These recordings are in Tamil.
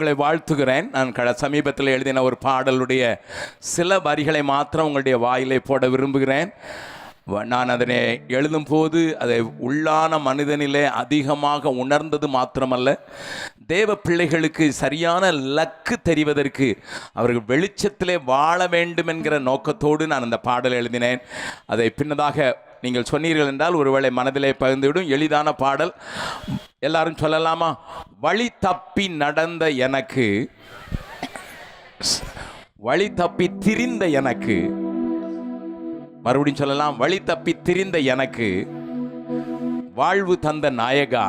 உங்களை வாழ்த்துகிறேன். நான் சமீபத்தில் எழுதின ஒரு பாடலுடைய சில வரிகளை மாத்திரம் உங்களுடைய வாயிலை போட விரும்புகிறேன். நான் அதனை எழுதும்போது அதை உள்ளான மனிதனிலே அதிகமாக உணர்ந்தது மாத்திரமல்ல, தேவ பிள்ளைகளுக்கு சரியான லக்கு தெரிவதற்கு அவர்கள் வெளிச்சத்திலே வாழ வேண்டும் என்கிற நோக்கத்தோடு நான் அந்த பாடல் எழுதினேன். அதை பின்னதாக நீங்கள் சொன்னீர்கள் என்றால் ஒருவேளை மனதிலே பகிர்ந்துவிடும். எளிதான பாடல், எல்லாரும் சொல்லலாமா? வழி தப்பி நடந்த எனக்கு, வழி தப்பி திரிந்த எனக்கு, மறுபடியும் சொல்லலாம், வழி தப்பி திரிந்த எனக்கு வாழ்வு தந்த நாயகா,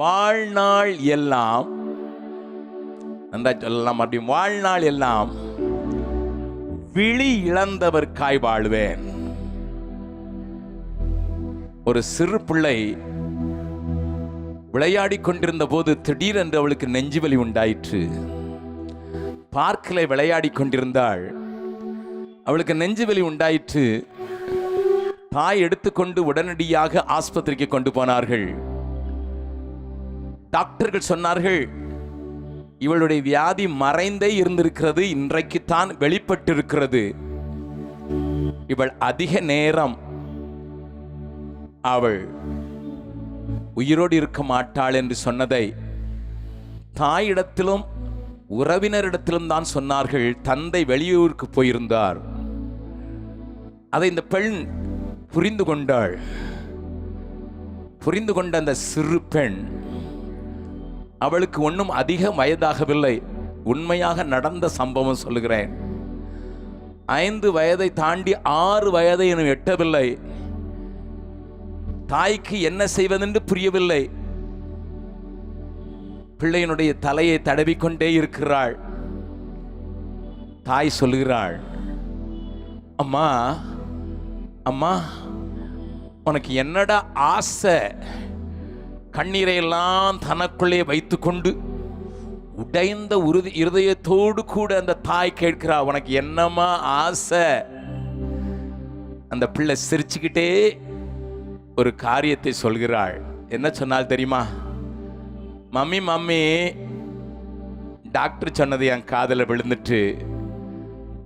வாழ்நாள் எல்லாம், நன்றா சொல்லலாம் மறுபடியும், வாழ்நாள் எல்லாம் விழி இழந்தவர்க்காய் வாழ்வேன். ஒரு சிறு பிள்ளை விளையாடி கொண்டிருந்த போது திடீரென்று அவளுக்கு நெஞ்சுவலி உண்டாயிற்று. பார்க்கில் விளையாடி கொண்டிருந்தாள், அவளுக்கு நெஞ்சுவலி உண்டாயிற்று. தாய் எடுத்துக்கொண்டு உடனடியாக ஆஸ்பத்திரிக்கு கொண்டு போனார்கள். டாக்டர்கள் சொன்னார்கள், இவளுடைய வியாதி மறைந்தே இருந்திருக்கிறது, இன்றைக்குத்தான் வெளிப்பட்டிருக்கிறது. இவள் அதிக நேரம் அவள் உயிரோடு இருக்க மாட்டாள் என்று சொன்னதை தாயிடத்திலும் உறவினரிடத்திலும் தான் சொன்னார்கள். தந்தை வெளியூருக்கு போயிருந்தார். அதை இந்த பெண் புரிந்து கொண்டாள். புரிந்து கொண்ட அந்த சிறு பெண், அவளுக்கு ஒன்றும் அதிக வயதாகவில்லை. உண்மையாக நடந்த சம்பவம் சொல்லுகிறேன். 5 வயதை தாண்டி 6 வயதை இன்னும் எட்டவில்லை. தாய்க்கு என்ன செய்வதென்று புரியவில்லை. பிள்ளையினுடைய தலையை தடவிக்கொண்டே இருக்கிறாள். தாய் சொல்லுகிறாள், அம்மா அம்மா, உனக்கு என்னடா ஆசை? கண்ணீரை எல்லாம் தனக்குள்ளே வைத்துக்கொண்டு உடைந்த இருதயத்தோடு கூட அந்த தாய் கேட்கிறா, உனக்கு என்னம்மா ஆசை? அந்த பிள்ளை சிரிச்சுக்கிட்டே ஒரு காரியத்தை சொல்கிறாள். என்ன சொன்னால் தெரியுமா? மம்மி மம்மி, டாக்டர் சொன்னது என் காதில் விழுந்துட்டு,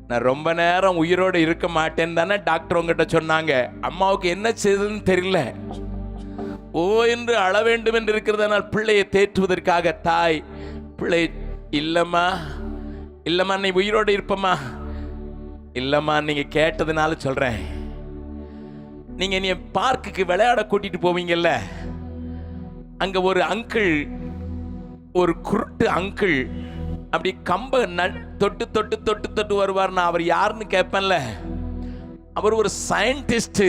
நான் ரொம்ப நேரம் உயிரோடு இருக்க மாட்டேன்னு தானே டாக்டர் உங்ககிட்ட சொன்னாங்க. அம்மாவுக்கு என்ன செய்ததுன்னு தெரியல, ஓ என்று அழ வேண்டும் என்று இருக்கிறதுனால் பிள்ளையை தேற்றுவதற்காக தாய், பிள்ளை இல்லம்மா இல்லம்மா நீ உயிரோடு இருப்பம்மா, இல்லம்மா நீங்க கேட்டதுனால சொல்றேன். நீங்க நீ பார்க்குக்கு விளையாட கூட்டிட்டு போவீங்கல்ல, அங்க ஒரு அங்கிள், ஒரு குருட்டு அங்கிள் அப்படி கம்ப தொட்டு தொட்டு தொட்டு தொட்டு வருவார். நான் அவர் யாருன்னு கேட்பேன்ல, அவர் ஒரு சயின்டிஸ்ட்.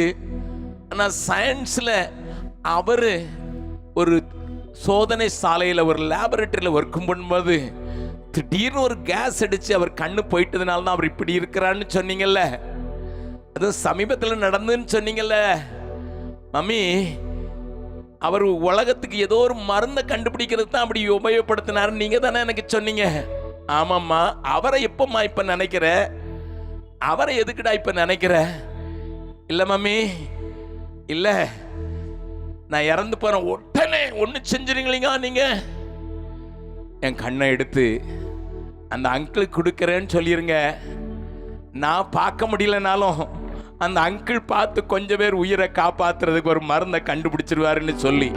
ஆனால் சயின்ஸ்ல அவர் ஒரு சோதனை சாலையில் ஒரு லேபரேட்டரியில் ஒர்க் பண்ணும்போது திடீர்னு ஒரு கேஸ் அடிச்சு அவர் கண்ணு போயிட்டதுனால தான் அவர் இப்படி இருக்கிறான்னு சொன்னீங்கல்ல. அது சமீபத்தில் நடந்துன்னு சொன்னீங்கல்ல மம்மி. அவர் உலகத்துக்கு ஏதோ ஒரு மருந்தை கண்டுபிடிக்கிறது தான் அப்படி உபயோகப்படுத்தினாரு, நீங்க தானே எனக்கு சொன்னீங்க. ஆமாம்மா, அவரை எப்பம்மா இப்ப நினைக்கிற? அவரை எதுக்குடா இப்ப நினைக்கிற? இல்ல மம்மி, இல்ல நான் இறந்து போறேன், உடனே ஒண்ணு செஞ்சுறீங்களா நீங்க? என் கண்ணை எடுத்து அந்த அங்கிளுக்கு கொடுக்கறேன்னு சொல்லிருங்க. நான் பார்க்க முடியலனாலும் அந்த அங்கிள் பார்த்து கொஞ்சம் பேர் உயிரை காப்பாத்துறதுக்கு ஒரு மருந்தை கண்டுபிடிச்சிருவாருன்னு சொல்லி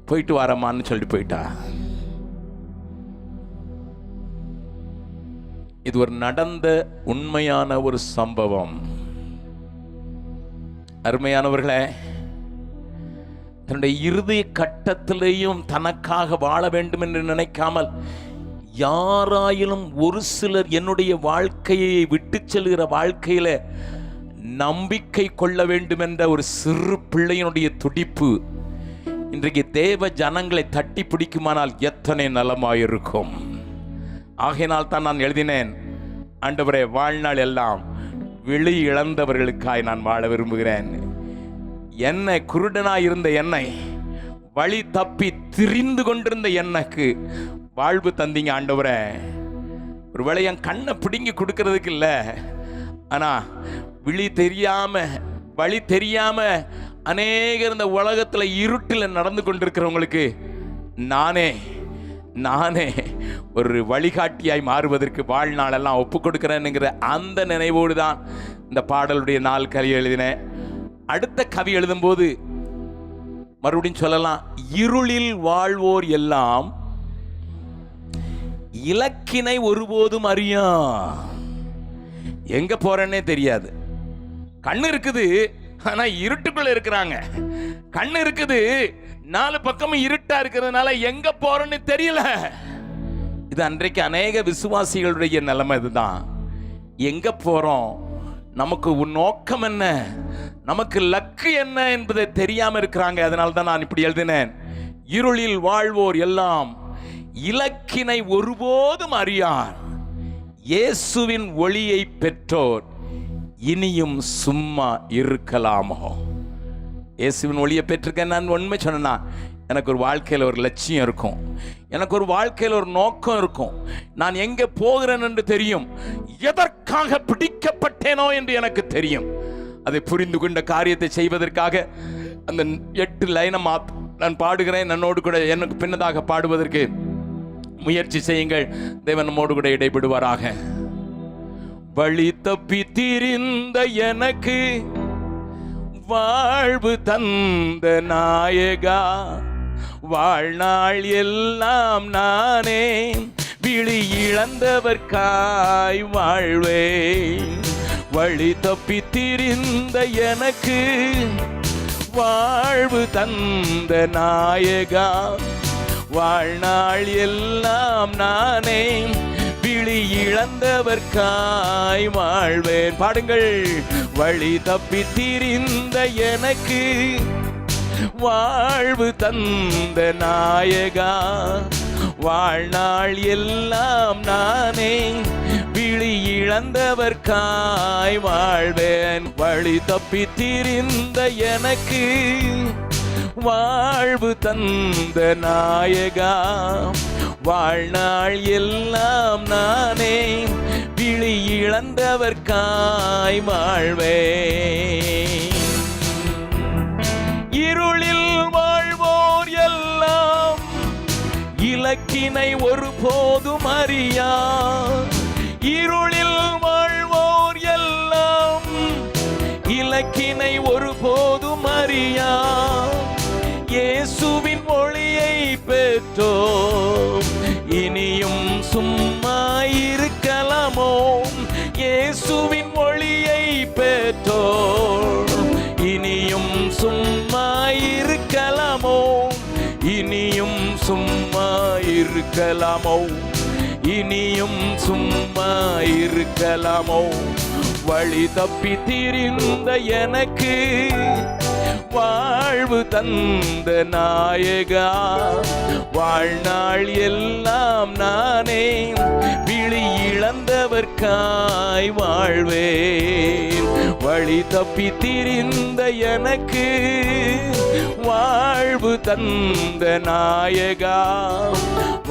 போயிட்டு வரமான்னு சொல்லிட்டு போயிட்டா. இது ஒரு நடந்த உண்மையான ஒரு சம்பவம். அருமையானவர்களே, தன்னுடைய இறுதி கட்டத்திலேயும் தனக்காக வாழ வேண்டும் என்று நினைக்காமல், யாராயிலும் ஒரு சிலர் என்னுடைய வாழ்க்கையை விட்டு செல்கிற வாழ்க்கையில நம்பிக்கை கொள்ள வேண்டும் என்ற ஒரு சிறு பிள்ளையினுடைய துடிப்பு இன்றைக்கு தேவ ஜனங்களை தட்டி பிடிக்குமானால் எத்தனை நலமாயிருக்கும். ஆகையினால் தான் நான் எழுதினேன், ஆண்டவரே, வாழ்நாள் எல்லாம் விழி இழந்தவர்களுக்காய் நான் வாழ விரும்புகிறேன். என்னை குருடனாய் இருந்த என்னை, வழி தப்பி திரிந்து கொண்டிருந்த எனக்கு வாழ்வு தந்தீங்க ஆண்டவரே. ஒருவேளை என் கண்ணை பிடுங்கி கொடுக்கறதுக்கு இல்லை, ஆனா விழி தெரியாம வழி தெரியாம அநேகர் இந்த உலகத்துல இருட்டில் நடந்து கொண்டிருக்கிறவங்களுக்கு நானே நானே ஒரு வழிகாட்டியாய் மாறுவதற்கு வாழ்நாளெல்லாம் ஒப்பு கொடுக்கிறேன்னுங்கிற அந்த நினைவோடு தான் இந்த பாடலுடைய 4 கவி எழுதினேன். அடுத்த கவி எழுதும்போது மறுபடியும் சொல்லலாம், இருளில் வாழ்வோர் எல்லாம் இலக்கினை ஒருபோதும் அறியா. எங்க போறேன்னே தெரியாது. கண்ணு இருக்குது, ஆனா இருட்டுக்குள்ள இருக்கிறாங்க. கண்ணு இருக்குது, 4 பக்கமும் இருட்டா இருக்கிறதுனால எங்க போறேன்னு தெரியல. இது அன்றைக்கு அநேக விசுவாசிகளுடைய நிலைமை. இதுதான், எங்க போறோம், நமக்கு நோக்கம் என்ன, நமக்கு லக்கு என்ன என்பதை தெரியாம இருக்கிறாங்க. அதனால தான் நான் இப்படி எழுதினேன், இருளில் வாழ்வோர் எல்லாம் இலக்கினை ஒருபோதும் அறியார், இயேசுவின் ஒளியை பெற்றோர் இனியும் சும்மா இருக்கலாமோ. இயேசுவின் ஒளியை பெற்றிருக்கேன். நான் உண்மை சொன்னா, எனக்கு ஒரு வாழ்க்கையில் ஒரு லட்சியம் இருக்கும், எனக்கு ஒரு வாழ்க்கையில் ஒரு நோக்கம் இருக்கும். நான் எங்கே போகிறேன் என்று தெரியும், எதற்காக பிடிக்கப்பட்டேனோ என்று எனக்கு தெரியும். அதை புரிந்து கொண்ட காரியத்தை செய்வதற்காக அந்த 8 லைனை நான் பாடுகிறேன். என்னோடு கூட எனக்கு பின்னதாக பாடுவதற்கு முயற்சி செய்யுங்கள். தேவன் நம்மோடு கூட இடைபடுவாராக. வழி தப்பி திரிந்த எனக்கு வாழ்வு தந்த நாயகா, வாழ்நாள் எல்லாம் நானே விழி இழந்தவர்காய் வாழ்வேன். வழி தப்பி திரிந்த எனக்கு வாழ்வு தந்த நாயகா, வாழ்நாள் எல்லாம் நானே விழி இழந்தவர்காய் வாழ்வேன். பாடுங்கள். வழி தப்பி திரிந்த எனக்கு வாழ்வு தந்த நாயகா, வாழ்நாள் எல்லாம் நானே விழி இழந்தவர்காய் வாழ்வேன். வழி தப்பி திரிந்த எனக்கு வாழ்வு தந்த நாயகா, வாழ்நாள் எல்லாம் நானே விழி இழந்தவர்காய் வாழ்வேன். இருளில் வாழ்வோர் எல்லாம் இலக்கினை ஒருபோதும் அறியா, இருளில் வாழ்வோர் எல்லாம் இலக்கினை ஒருபோதும் அறியா, இயேசுவின் ஒளியை பெற்றோம் இனியும் சும்மா இருக்கலாமோ. இயேசுவின் ஒளியை பெற்றோம் இனியும் சும்மா இருக்கலாமோ, இனியும் சும்மா இருக்கலாமோ, இனியும் சும்மா இருக்கலாமோ. வழி தப்பி திரிந்த எனக்கு வாழ்வு தந்த நாயகா, வாழ்நாள் எல்லாம் நானே விழி இழந்தவர்காய் வாழ்வேன். வழி தப்பி திரிந்த எனக்கு வாழ்வு தந்த நாயகா,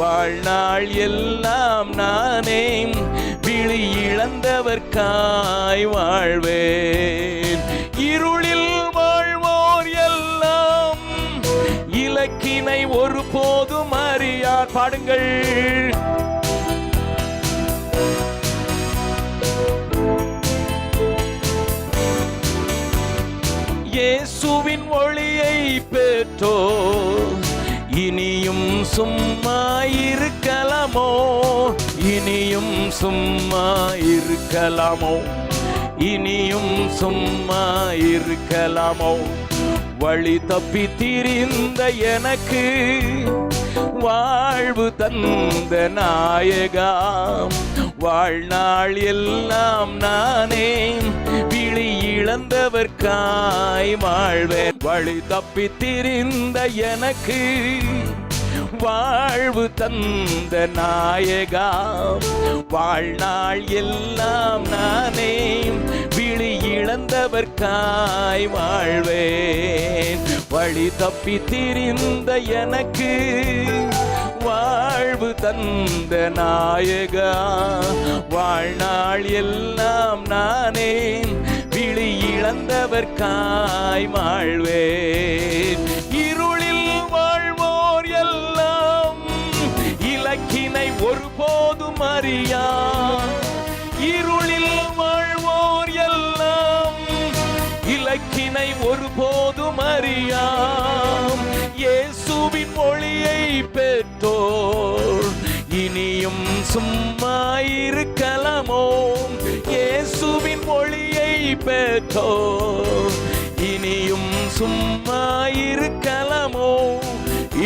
வாழ்நாள் எல்லாம் நானே விழி இழந்தவர்காய் வாழ்வேன். இருளில் வாழ்வோர் எல்லாம் இலக்கினை ஒருபோதும் அறியார். பாடுங்கள். இயேசுவின் ஒளியை பெற்றோ இனியும் சும்மா இருக்கலாமோ, இனியும் சும்மா இருக்கலாமோ, இனியும் சும்மா இருக்கலாமோ. வழி தப்பி திரிந்த எனக்கு வாழ்வு தந்த நாயகா, வாழ்நாள் எல்லாம் நானே விழி இழந்தவர்காய் வாழ்வேன். வழி தப்பி திரிந்த எனக்கு வாழ்வு தந்த நாயகா, வாழ்நாள் எல்லாம் நானே விழி இழந்தவர்காய் வாழ்வேன். வழி தப்பி திரிந்த எனக்கு வாழ்வு தந்த நாயகா, வாழ்நாள் எல்லாம் நானே விழி இழந்தவர்காய் வாழ்வேன். இருளில் வாழ்வோர் எல்லாம் அறியா, இருளில் வாழ்வோர் எல்லாம் இலக்கினை ஒருபோதும் அறியாம். இயேசுவின் ஒளியை பெற்றோர் இனியும் சும்மா இருக்கலாமோ? இயேசுவின் ஒளியை பெற்றோர் இனியும் சும்மா இருக்கலாமோ?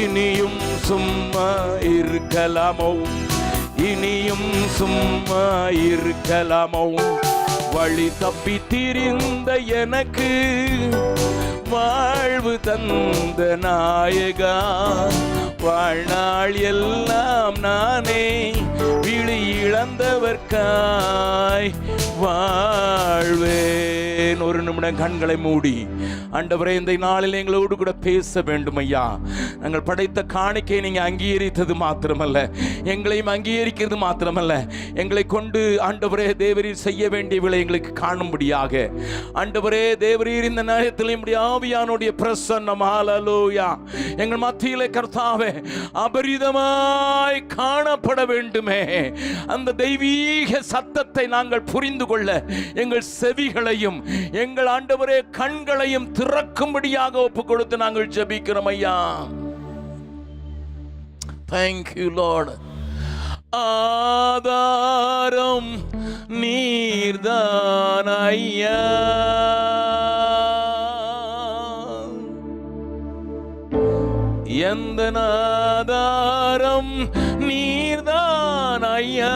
இனியும் சும்மா இருக்கலாமோ? இனியும் சும்மா இருக்கலாமோ? வழி தப்பி திரிந்த எனக்கு வாழ்வு தந்த நாயகா, வாழ்நாள் எல்லாம் நானே விழி இழந்தவர்க்காய் வாழ்வேன். ஒரு நிமிடம் கண்களை மூடி, ஆண்டவரே இந்த நாளில் எங்களோடு கூட பேச வேண்டும் ஐயா. நாங்கள் படைத்த காணிக்கை நீங்க அங்கீகரித்தது மாத்திரமல்ல, எங்களையும் அங்கீகரிக்கிறது மாத்திரமல்ல, எங்களை கொண்டு ஆண்டவரே தேவரீர் செய்ய வேண்டியவளை எங்களுக்கு காணும்படியாக ஆண்டவரே தேவரீர் இந்த நேரத்தில் ஆவியானுடைய பிரசன்னம் ஹல்லேலூயா எங்கள் மத்தியிலே கர்த்தாவே அபரிதமாய் காணப்பட வேண்டுமே. அந்த தெய்வீக சத்தத்தை நாங்கள் புரிந்து கொள்ள எங்கள் செவிகளையும் எங்கள் ஆண்டவரே கண்களையும் திறக்கும்படியாக ஒப்பு கொடுத்து நாங்கள் ஜெபிக்கிறோம் ஐயா. Thank you Lord. ஆதாரம் நீர்தான் ஐயா, எந்த ஆதாரம் நீர்தான் ஐயா,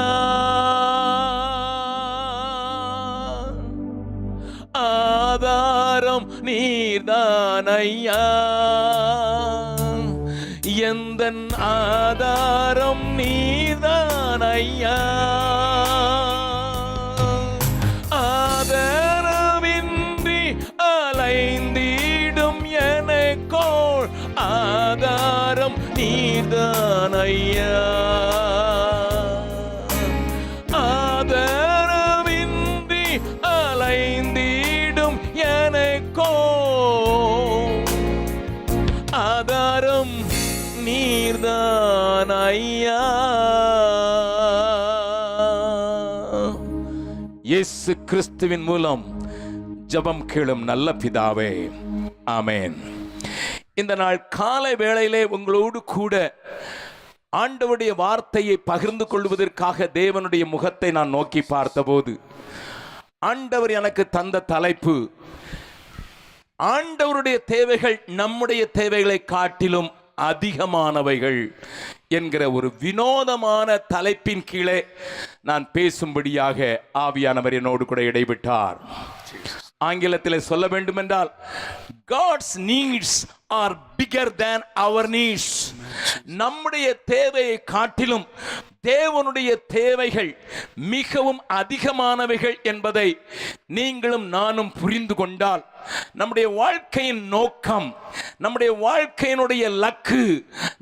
ஆதாரம் நீர்தான் ஐயா, எந்த ஆதாரம் நீர்தான் ஐயா, ஆதாரமின்றி அலைந்திடும் எனக்கோள் ஆதாரம் நீர்தான் ஐயா, ஆதாரமின்றி அலைந்திடும் எனக்கோள் ஆதாரம் நீர்தான் ஐயா. இயேசு கிறிஸ்துவின் மூலம் ஜெபம் கேளும் நல்ல பிதாவே, ஆமென். இந்த நாள் காலை வேளையிலே உங்களோடு கூட ஆண்டவருடைய வார்த்தையை பகிர்ந்து கொள்வதற்காக தேவனுடைய முகத்தை நான் நோக்கி பார்த்தபோது ஆண்டவர் எனக்கு தந்த தலைப்பு, ஆண்டவருடைய தேவைகள் நம்முடைய தேவைகளை காட்டிலும் அதிகமானவைகள் என்கிற ஒரு வினோதமான தலைப்பின் கீழே நான் பேசும்படியாக ஆவியானவர் என்னோடு கூட இடைவிட்டார். ஆங்கிலத்தில் சொல்ல வேண்டுமென்றால், God's needs are bigger than our needs. நம்முடைய தேவையை காட்டிலும் தேவனுடைய தேவைகள் மிகவும் அதிகமானவைகள் என்பதை நீங்களும் நானும் புரிந்து கொண்டால் நம்முடைய வாழ்க்கையின் நோக்கம், நம்முடைய வாழ்க்கையினுடைய லக்கு,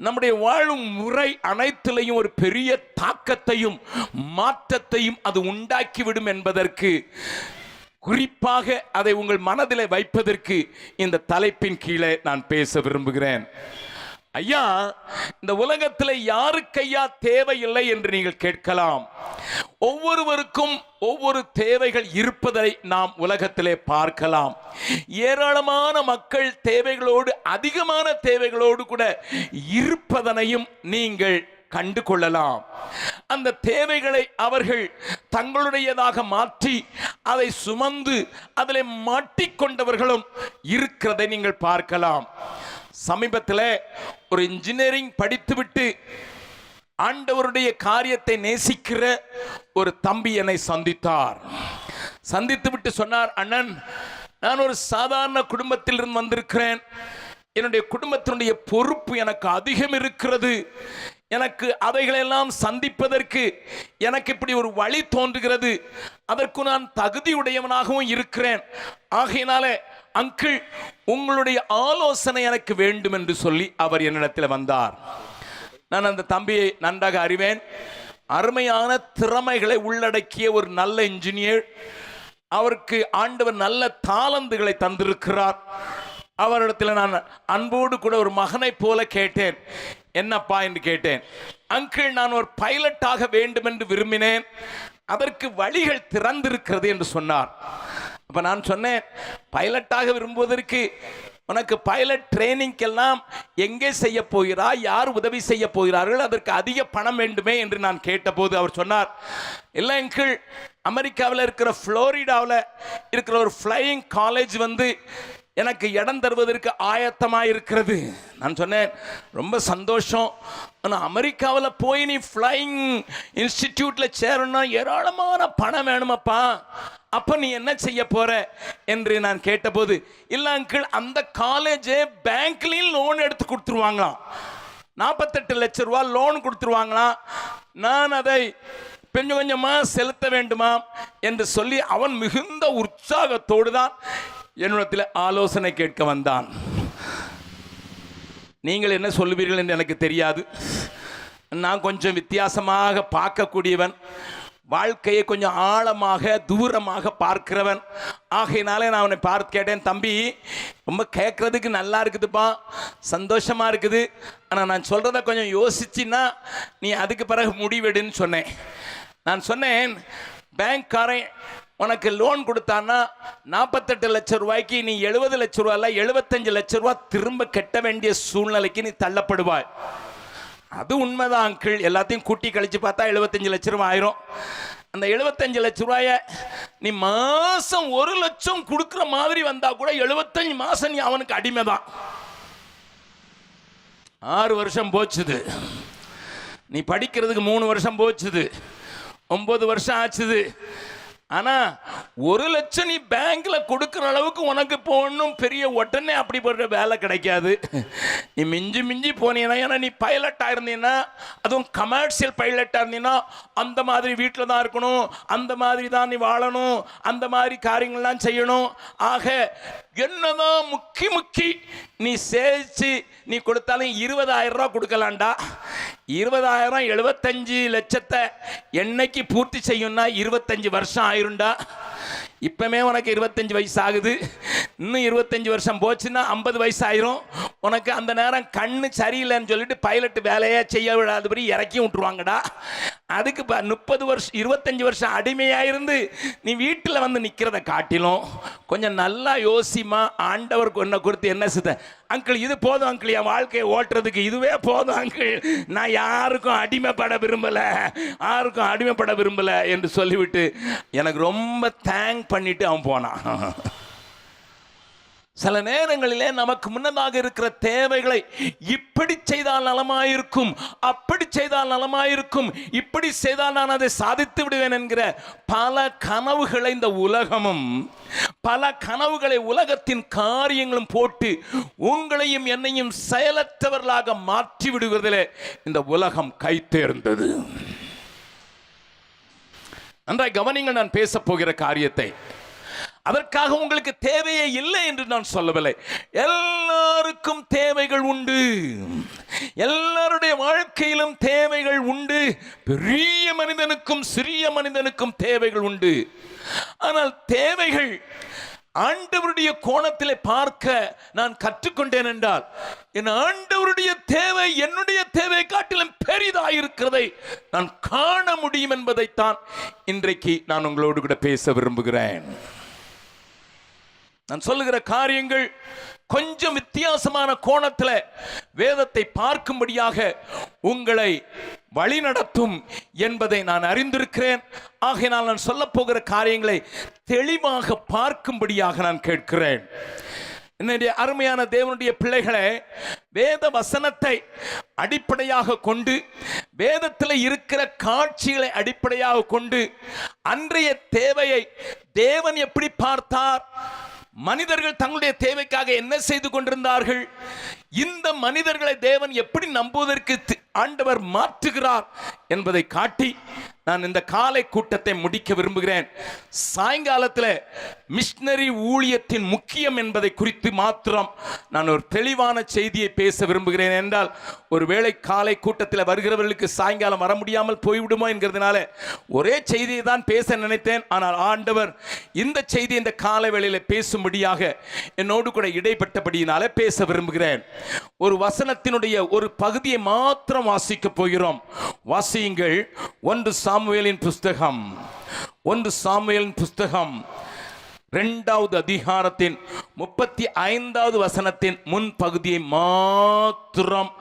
நம்முடைய வாழும் முறை அனைத்திலையும் ஒரு பெரிய தாக்கத்தையும் மாற்றத்தையும் அது உண்டாக்கிவிடும் என்பதற்கு குறிப்பாக அதை உங்கள் மனதிலே வைப்பதற்கு இந்த தலைப்பின் கீழே நான் பேச விரும்புகிறேன். ஐயா, இந்த உலகத்தில் யாருக்கையா தேவையில்லை என்று நீங்கள் கேட்கலாம். ஒவ்வொருவருக்கும் ஒவ்வொரு தேவைகள் இருப்பதை நாம் உலகத்திலே பார்க்கலாம். ஏராளமான மக்கள் தேவைகளோடு, அதிகமான தேவைகளோடு கூட இருப்பதனையும் நீங்கள் கண்டு கொள்ளலாம். அந்த தேவைகளை அவர்கள் தங்களுடையதாக மாற்றி அதை சுமந்து அதில் மாட்டிக்கொண்டவர்களும் இருக்கிறதை நீங்கள் பார்க்கலாம். சமீபத்தில் ஒரு இன்ஜினியரிங் படித்துவிட்டு ஆண்டவருடைய காரியத்தை நேசிக்கிற ஒரு தம்பி என்னை சந்தித்தார். சந்தித்துவிட்டு சொன்னார், அண்ணன், நான் ஒரு சாதாரண குடும்பத்திலிருந்து வந்திருக்கிறேன். என்னுடைய குடும்பத்தினுடைய பொறுப்பு எனக்கு அதிகம் இருக்கிறது. எனக்கு அவைகளெல்லாம் சந்திப்பதற்கு எனக்கு இப்படி ஒரு வழி தோன்றுகிறது. அதற்கு நான் தகுதியுடையவனாகவும் இருக்கிறேன். ஆகையினாலே அங்கிள், உங்களுடைய ஆலோசனை எனக்கு வேண்டும் என்று சொல்லி அவர் என்னிடத்தில் வந்தார். நான் அந்த தம்பியை நன்றாக அறிவேன். அருமையான திறமைகளை உள்ளடக்கிய ஒரு நல்ல இன்ஜினியர். அவருக்கு ஆண்டவர் நல்ல தாளந்துகளை தந்திருக்கிறார். அவரிடத்தில் நான் அன்போடு கூட ஒரு மகனை போல கேட்டேன், என்னப்பா என்று கேட்டேன். அங்கிள், நான் ஒரு பைலட்டாக வேண்டும் என்று விரும்பினேன், அதற்கு வழிகள் திறந்திருக்கிறது என்று சொன்னார். அப்போ நான் சொன்னேன், பைலட்டாக விரும்புவதற்கு உனக்கு பைலட் ட்ரைனிங்கெல்லாம் எங்கே செய்ய போகிறாய், யார் உதவி செய்ய போகிறார்கள், அதற்கு அதிக பணம் வேண்டுமே என்று நான் கேட்டபோது அவர் சொன்னார், இல்லை அங்கிள், அமெரிக்காவில் இருக்கிற ஃப்ளோரிடாவில் இருக்கிற ஒரு ஃப்ளையிங் காலேஜ் எனக்கு இடம் தருவதற்கு ஆயத்தமாக இருக்கிறது. நான் சொன்னேன், ரொம்ப சந்தோஷம், ஆனால் அமெரிக்காவில் போய் நீ ஃப்ளையிங் இன்ஸ்டிடியூட்டில் சேரணும்னா ஏராளமான பணம் வேணுமப்பா, அப்போ நீ என்ன செய்ய போற என்று நான் கேட்டபோது, இல்லை அங்கிள், அந்த காலேஜே பேங்க்லேயும் லோன் எடுத்து கொடுத்துருவாங்களாம், 48 லட்சம் ரூபா லோன் கொடுத்துருவாங்களாம், நான் அதை கொஞ்சம் கொஞ்சமாக செலுத்த வேண்டுமா என்று சொல்லி அவன் மிகுந்த உற்சாகத்தோடு தான் என்னிடத்தில் ஆலோசனை கேட்க வந்தான். நீங்கள் என்ன சொல்லுவீர்கள் என்று எனக்கு தெரியாது. நான் கொஞ்சம் வித்தியாசமாக பார்க்கக்கூடியவன், வாழ்க்கையை கொஞ்சம் ஆழமாக தூரமாக பார்க்கிறவன். ஆகையினாலே நான் அவனை பார்த்து கேட்டேன், தம்பி, ரொம்ப கேட்குறதுக்கு நல்லா இருக்குதுப்பா, சந்தோஷமாக இருக்குது, ஆனால் நான் சொல்கிறத கொஞ்சம் யோசிச்சின்னா நீ அதுக்கு பிறகு முடிவெடுன்னு சொன்னேன். நான் சொன்னேன், பேங்க்காரன் உனக்கு லோன் கொடுத்தான்னா 48 லட்சம் ரூபாய்க்கு நீ 70 லட்சம் ரூபா இல்லை 75 லட்சம் ரூபா திரும்ப கட்ட வேண்டிய சூழ்நிலைக்கு நீ தள்ளப்படுவாய். அது உண்மைதான் அங்கிள், எல்லாத்தையும் கூட்டி கழிச்சு பார்த்தா 75 லட்சம் ரூபாய் ஆயிரும். அந்த 75 லட்சம் ரூபாய நீ மாசம் 1 லட்சம் கொடுக்குற மாதிரி வந்தா கூட 75 மாசம் நீ அவனுக்கு அடிமை தான். 6 வருஷம் போச்சுது, நீ படிக்கிறதுக்கு 3 வருஷம் போச்சுது, 9 வருஷம் ஆச்சுது. ஆனால் 1 லட்சம் நீ பேங்க்கில் கொடுக்குற அளவுக்கு உனக்கு இப்போ ஒன்றும் பெரிய உடனே அப்படிப்பட்ட வேலை கிடைக்காது. நீ மிஞ்சி மிஞ்சி போனீங்கன்னா, ஏன்னா நீ பைலட்டாக இருந்தீங்கன்னா, அதுவும் கமர்ஷியல் பைலட்டாக இருந்தீங்கன்னா, அந்த மாதிரி வீட்டில் தான் இருக்கணும், அந்த மாதிரி தான் நீ வாழணும், அந்த மாதிரி காரியங்கள்லாம் செய்யணும். ஆக என்னதான் முக்கி நீ சேர்த்து நீ கொடுத்தாலும் 20,000 ரூபா கொடுக்கலாண்டா. 20,000 75 லட்சத்தை என்னைக்கு பூர்த்தி செய்யும்னா 25 வருஷம் ஆயிருண்டா. இப்பமே உனக்கு 25 வயசு ஆகுது, இன்னும் 25 வருஷம் போச்சுன்னா 50 வயசு ஆயிரும். உனக்கு அந்த நேரம் கண்ணு சரியில்லைன்னு சொல்லிட்டு பைலட் வேலையே செய்ய விடாதபடி இறக்கி விட்டுருவாங்கடா. அதுக்கு 30 வருஷம் 25 வருஷம் அடிமையாக இருந்து நீ வீட்டில் வந்து நிற்கிறத காட்டிலும் கொஞ்சம் நல்லா யோசிமா, ஆண்டவருக்கு ஒன்றை கொடுத்து என்ன செய்த அங்கிள், இது போதும் அங்கிள், என் வாழ்க்கையை ஓட்டுறதுக்கு இதுவே போதும் அங்கிள், நான் யாருக்கும் அடிமைப்பட விரும்பலை என்று சொல்லிவிட்டு எனக்கு ரொம்ப தேங்க் பண்ணிட்டு அவன் போனான். சில நேரங்களிலே நமக்கு முன்னதாக இருக்கிற தேவைகளை இப்படி செய்தால் நலமாயிருக்கும், அப்படி செய்தால் நலமாயிருக்கும், இப்படி செய்தால் நான் அதை சாதித்து விடுவேன் என்கிற பல கனவுகளை இந்த உலகமும் பல கனவுகளை உலகத்தின் காரியங்களும் போட்டு உங்களையும் என்னையும் செயலற்றவர்களாக மாற்றி விடுவதிலே இந்த உலகம் கை தேர்ந்தது. நன்றாய் கவனிங்கள், நான் பேச போகிற காரியத்தை. அதற்காக உங்களுக்கு தேவையே இல்லை என்று நான் சொல்லவில்லை. எல்லாருக்கும் தேவைகள் உண்டு, எல்லாருடைய வாழ்க்கையிலும் தேவைகள் உண்டு. பெரிய மனிதனுக்கும் சிறிய மனிதனுக்கும் தேவைகள் உண்டு. ஆனால் தேவைகள் ஆண்டவருடைய கோணத்திலே பார்க்க நான் கற்றுக்கொண்டேன் என்றால், என் ஆண்டவருடைய தேவை என்னுடைய தேவை காட்டிலும் பெரிதாயிருக்கிறதை நான் காண முடியும் என்பதைத்தான் இன்றைக்கு நான் உங்களோடு கூட பேச விரும்புகிறேன். நான் சொல்லுகிற காரியங்கள் கொஞ்சம் வித்தியாசமான கோணத்தில் வேதத்தை பார்க்கும்படியாக உங்களை வழிநடத்தும் என்பதை நான் அறிந்திருக்கிறேன். ஆகையினால் நான் சொல்ல போகிற காரியங்களை தெளிவாக பார்க்கும்படியாக நான் கேட்கிறேன். என்னுடைய அருமையான தேவனுடைய பிள்ளைகளே, வேத வசனத்தை அடிப்படையாக கொண்டு, வேதத்தில் இருக்கிற காட்சிகளை அடிப்படையாக கொண்டு அன்றைய தேவையை தேவன் எப்படி பார்த்தார், மனிதர்கள் தங்களுடைய தேவைக்காக என்ன செய்து கொண்டிருந்தார்கள், இந்த மனிதர்களை தேவன் எப்படி நம்புவதற்கு ஆண்டவர் மாற்றுகிறார் என்பதை காட்டி நான் இந்த காலை கூட்டத்தை முடிக்க விரும்புகிறேன். சாயங்காலத்தில் மிஷனரி ஊழியத்தின் முக்கியம் என்பதை குறித்து மாத்திரம் நான் ஒரு தெளிவான செய்தியை பேச விரும்புகிறேன். என்றால் ஒருவேளை காலை கூட்டத்தில் வருகிறவர்களுக்கு சாயங்காலம் வர முடியாமல் போய்விடுமோ என்கிறதுனால ஒரே செய்தியை தான் பேச நினைத்தேன். ஆனால் ஆண்டவர் இந்த செய்தி இந்த காலை வேளையில் பேசும்படியாக என்னோடு கூட இடைப்பட்டபடியினால பேச விரும்புகிறேன். ஒரு வசனத்தினுடைய ஒரு பகுதியை மாத்திரம் வாசிக்க போகிறோம். வாசியுங்கள். 1 சாமுவேலின் புஸ்தகம் 2வது அதிகாரத்தின் 35வது வசனத்தின் முன் பகுதியை மாத்திரம்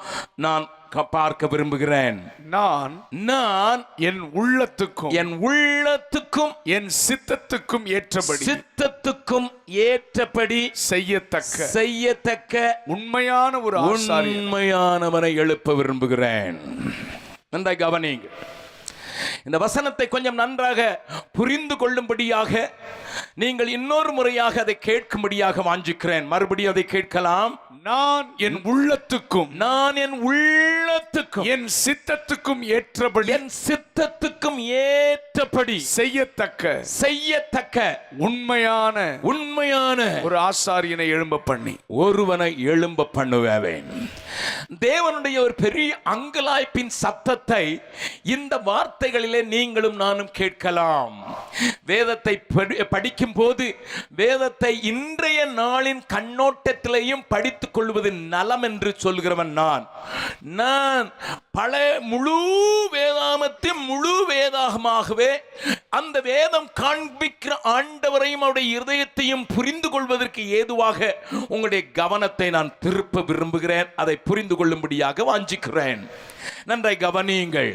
நான் பார்க்க விரும்புகிறேன். நான் என் உள்ளத்துக்கும் என் சித்தத்துக்கும் ஏற்றபடி செய்யத்தக்க உண்மையானவனை எழுப்ப விரும்புகிறேன். நன்றாய் கவனிங்க. இந்த வசனத்தை கொஞ்சம் நன்றாக புரிந்து கொள்ளும்படியாக நீங்கள் இன்னொரு முறையாக அதை கேட்கும்படியாக வாஞ்சிக்கிறேன். மறுபடியும் அதை கேட்கலாம். நான் என் உள்ளத்துக்கும் என் சித்தத்துக்கும் ஏற்றபடி செய்யத்தக்க உண்மையான ஒரு ஆசாரியனை ஒருவனை எழும்ப பண்ணுவேன். தேவனுடைய ஒரு பெரிய அங்கலாய்ப்பின் சத்தத்தை இந்த வார்த்தைகளிலே நீங்களும் நானும் கேட்கலாம். வேதத்தை படிக்கும் போது வேதத்தை இன்றைய நாளின் கண்ணோட்டத்திலேயும் படித்துக் கொள்வது நலம் என்று சொல்கிறவன் நான் முழு வேதாமத்தையும் முழு வேதாகமாகவே அந்த வேதம் காண்பிக்கிற ஆண்டவரையும் அவருடைய இருதயத்தையும் புரிந்து கொள்வதற்கு ஏதுவாக உங்களுடைய கவனத்தை நான் திருப்ப விரும்புகிறேன். அதை புரிந்து கொள்ளும்படியாக வாஞ்சிக்கிறேன். நன்றாய் கவனியுங்கள்.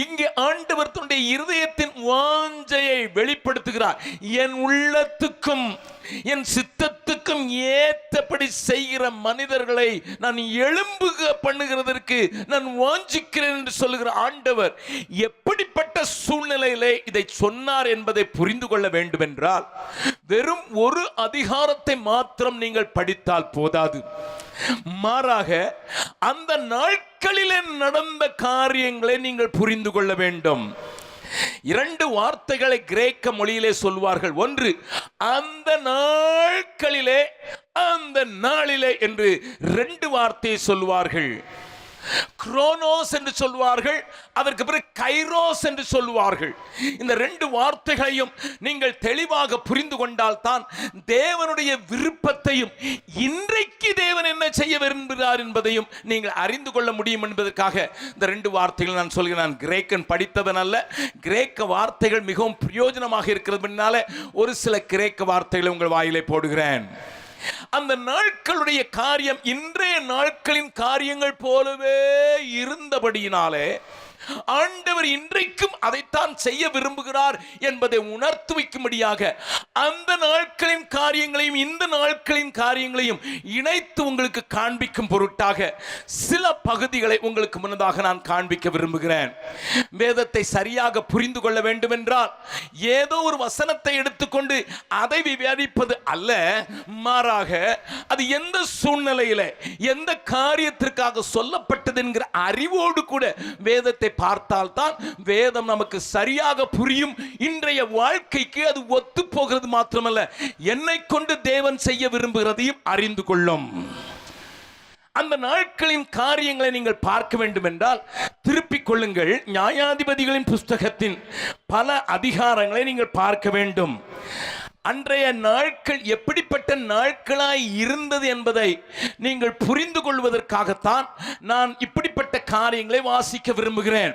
இங்கே ஆண்டவர் தன்னுடைய இருதயத்தின் வாஞ்சையை வெளிப்படுத்துகிறார். என் உள்ளத்துக்கும் என் சித்தத்துக்கும் ஏற்றபடி செய்கிற மனிதர்களை நான் எழும்புக பண்ணுகிறதற்கு நான் வாஞ்சிக்கிறேன் என்று சொல்லுகிற ஆண்டவர் எப்படிப்பட்ட சூழ்நிலையிலே இதை சொன்னார் என்பதை புரிந்து கொள்ள வேண்டும் என்றால் வெறும் ஒரு அதிகாரத்தை மாத்திரம் நீங்கள் படித்தால் போதாது. மாறாக அந்த நாட்களிலே நடந்த காரியங்களை நீங்கள் புரிந்து கொள்ள வேண்டும். 2 வார்த்தைகளை கிரேக்க மொழியிலே சொல்வார்கள். ஒன்று அந்த நாளிலே என்று 2 வார்த்தையை சொல்வார்கள். குரோனோஸ் என்று சொல்வார்கள், அதற்கு பிறகு கைரோஸ் என்று சொல்வார்கள். இந்த 2 வார்த்தைகளையும் நீங்கள் தெளிவாக புரிந்து கொண்டால் தான் தேவனுடைய விருப்பத்தையும் இன்றைக்கு தேவன் என்ன செய்ய விரும்புகிறார் என்பதையும் நீங்கள் அறிந்து கொள்ள முடியும் என்பதற்காக இந்த 2 வார்த்தைகள் நான் சொல்கிறேன். நான் கிரேக்கன் படித்தவன் அல்ல. கிரேக்க வார்த்தைகள் மிகவும் பிரயோஜனமாக இருக்கிறதுனால ஒரு சில கிரேக்க வார்த்தைகளை உங்கள் வாயிலே போடுகிறேன். அந்த நாட்களுடைய காரியம் இன்றைய நாட்களின் காரியங்கள் போலவே இருந்தபடியினாலே ஆண்டவர் இன்றைக்கும் அதைத்தான் செய்ய விரும்புகிறார் என்பதை உணர்த்து வைக்கும்படியாக அந்த நாட்களின் காரியங்களையும் இந்த நாட்களின் காரியங்களையும் இணைத்து உங்களுக்கு காண்பிக்கும் பொருட்டாக சில பகுதிகளை உங்களுக்கு முன்னதாக நான் காண்பிக்க விரும்புகிறேன். வேதத்தை சரியாக புரிந்து கொள்ள வேண்டும் என்றால் ஏதோ ஒரு வசனத்தை எடுத்துக்கொண்டு அதை விவாதிப்பது அல்ல. மாறாக அது எந்த சூழ்நிலையில எந்த காரியத்திற்காக சொல்லப்பட்டது என்கிற அறிவோடு கூட வேதத்தை பார்த்தால் தான் வேதம் நமக்கு சரியாக புரியும். இன்றைய வாழ்க்கைக்கு அது ஒத்து போகிறது மாத்திரமல்ல, என்னை கொண்டு தேவன் செய்ய விரும்புகிறதையும் அறிந்து கொள்ளும். அந்த நாட்களின் காரியங்களை நீங்கள் பார்க்க வேண்டும் என்றால் திருப்பிக் கொள்ளுங்கள். நியாயாதிபதிகளின் புஸ்தகத்தின் பல அதிகாரங்களை நீங்கள் பார்க்க வேண்டும். அன்றைய நாட்கள் எப்படிப்பட்ட நாட்களாய் இருந்தது என்பதை நீங்கள் புரிந்து கொள்வதற்காகத்தான் நான் இப்படிப்பட்ட காரியங்களை வாசிக்க விரும்புகிறேன்.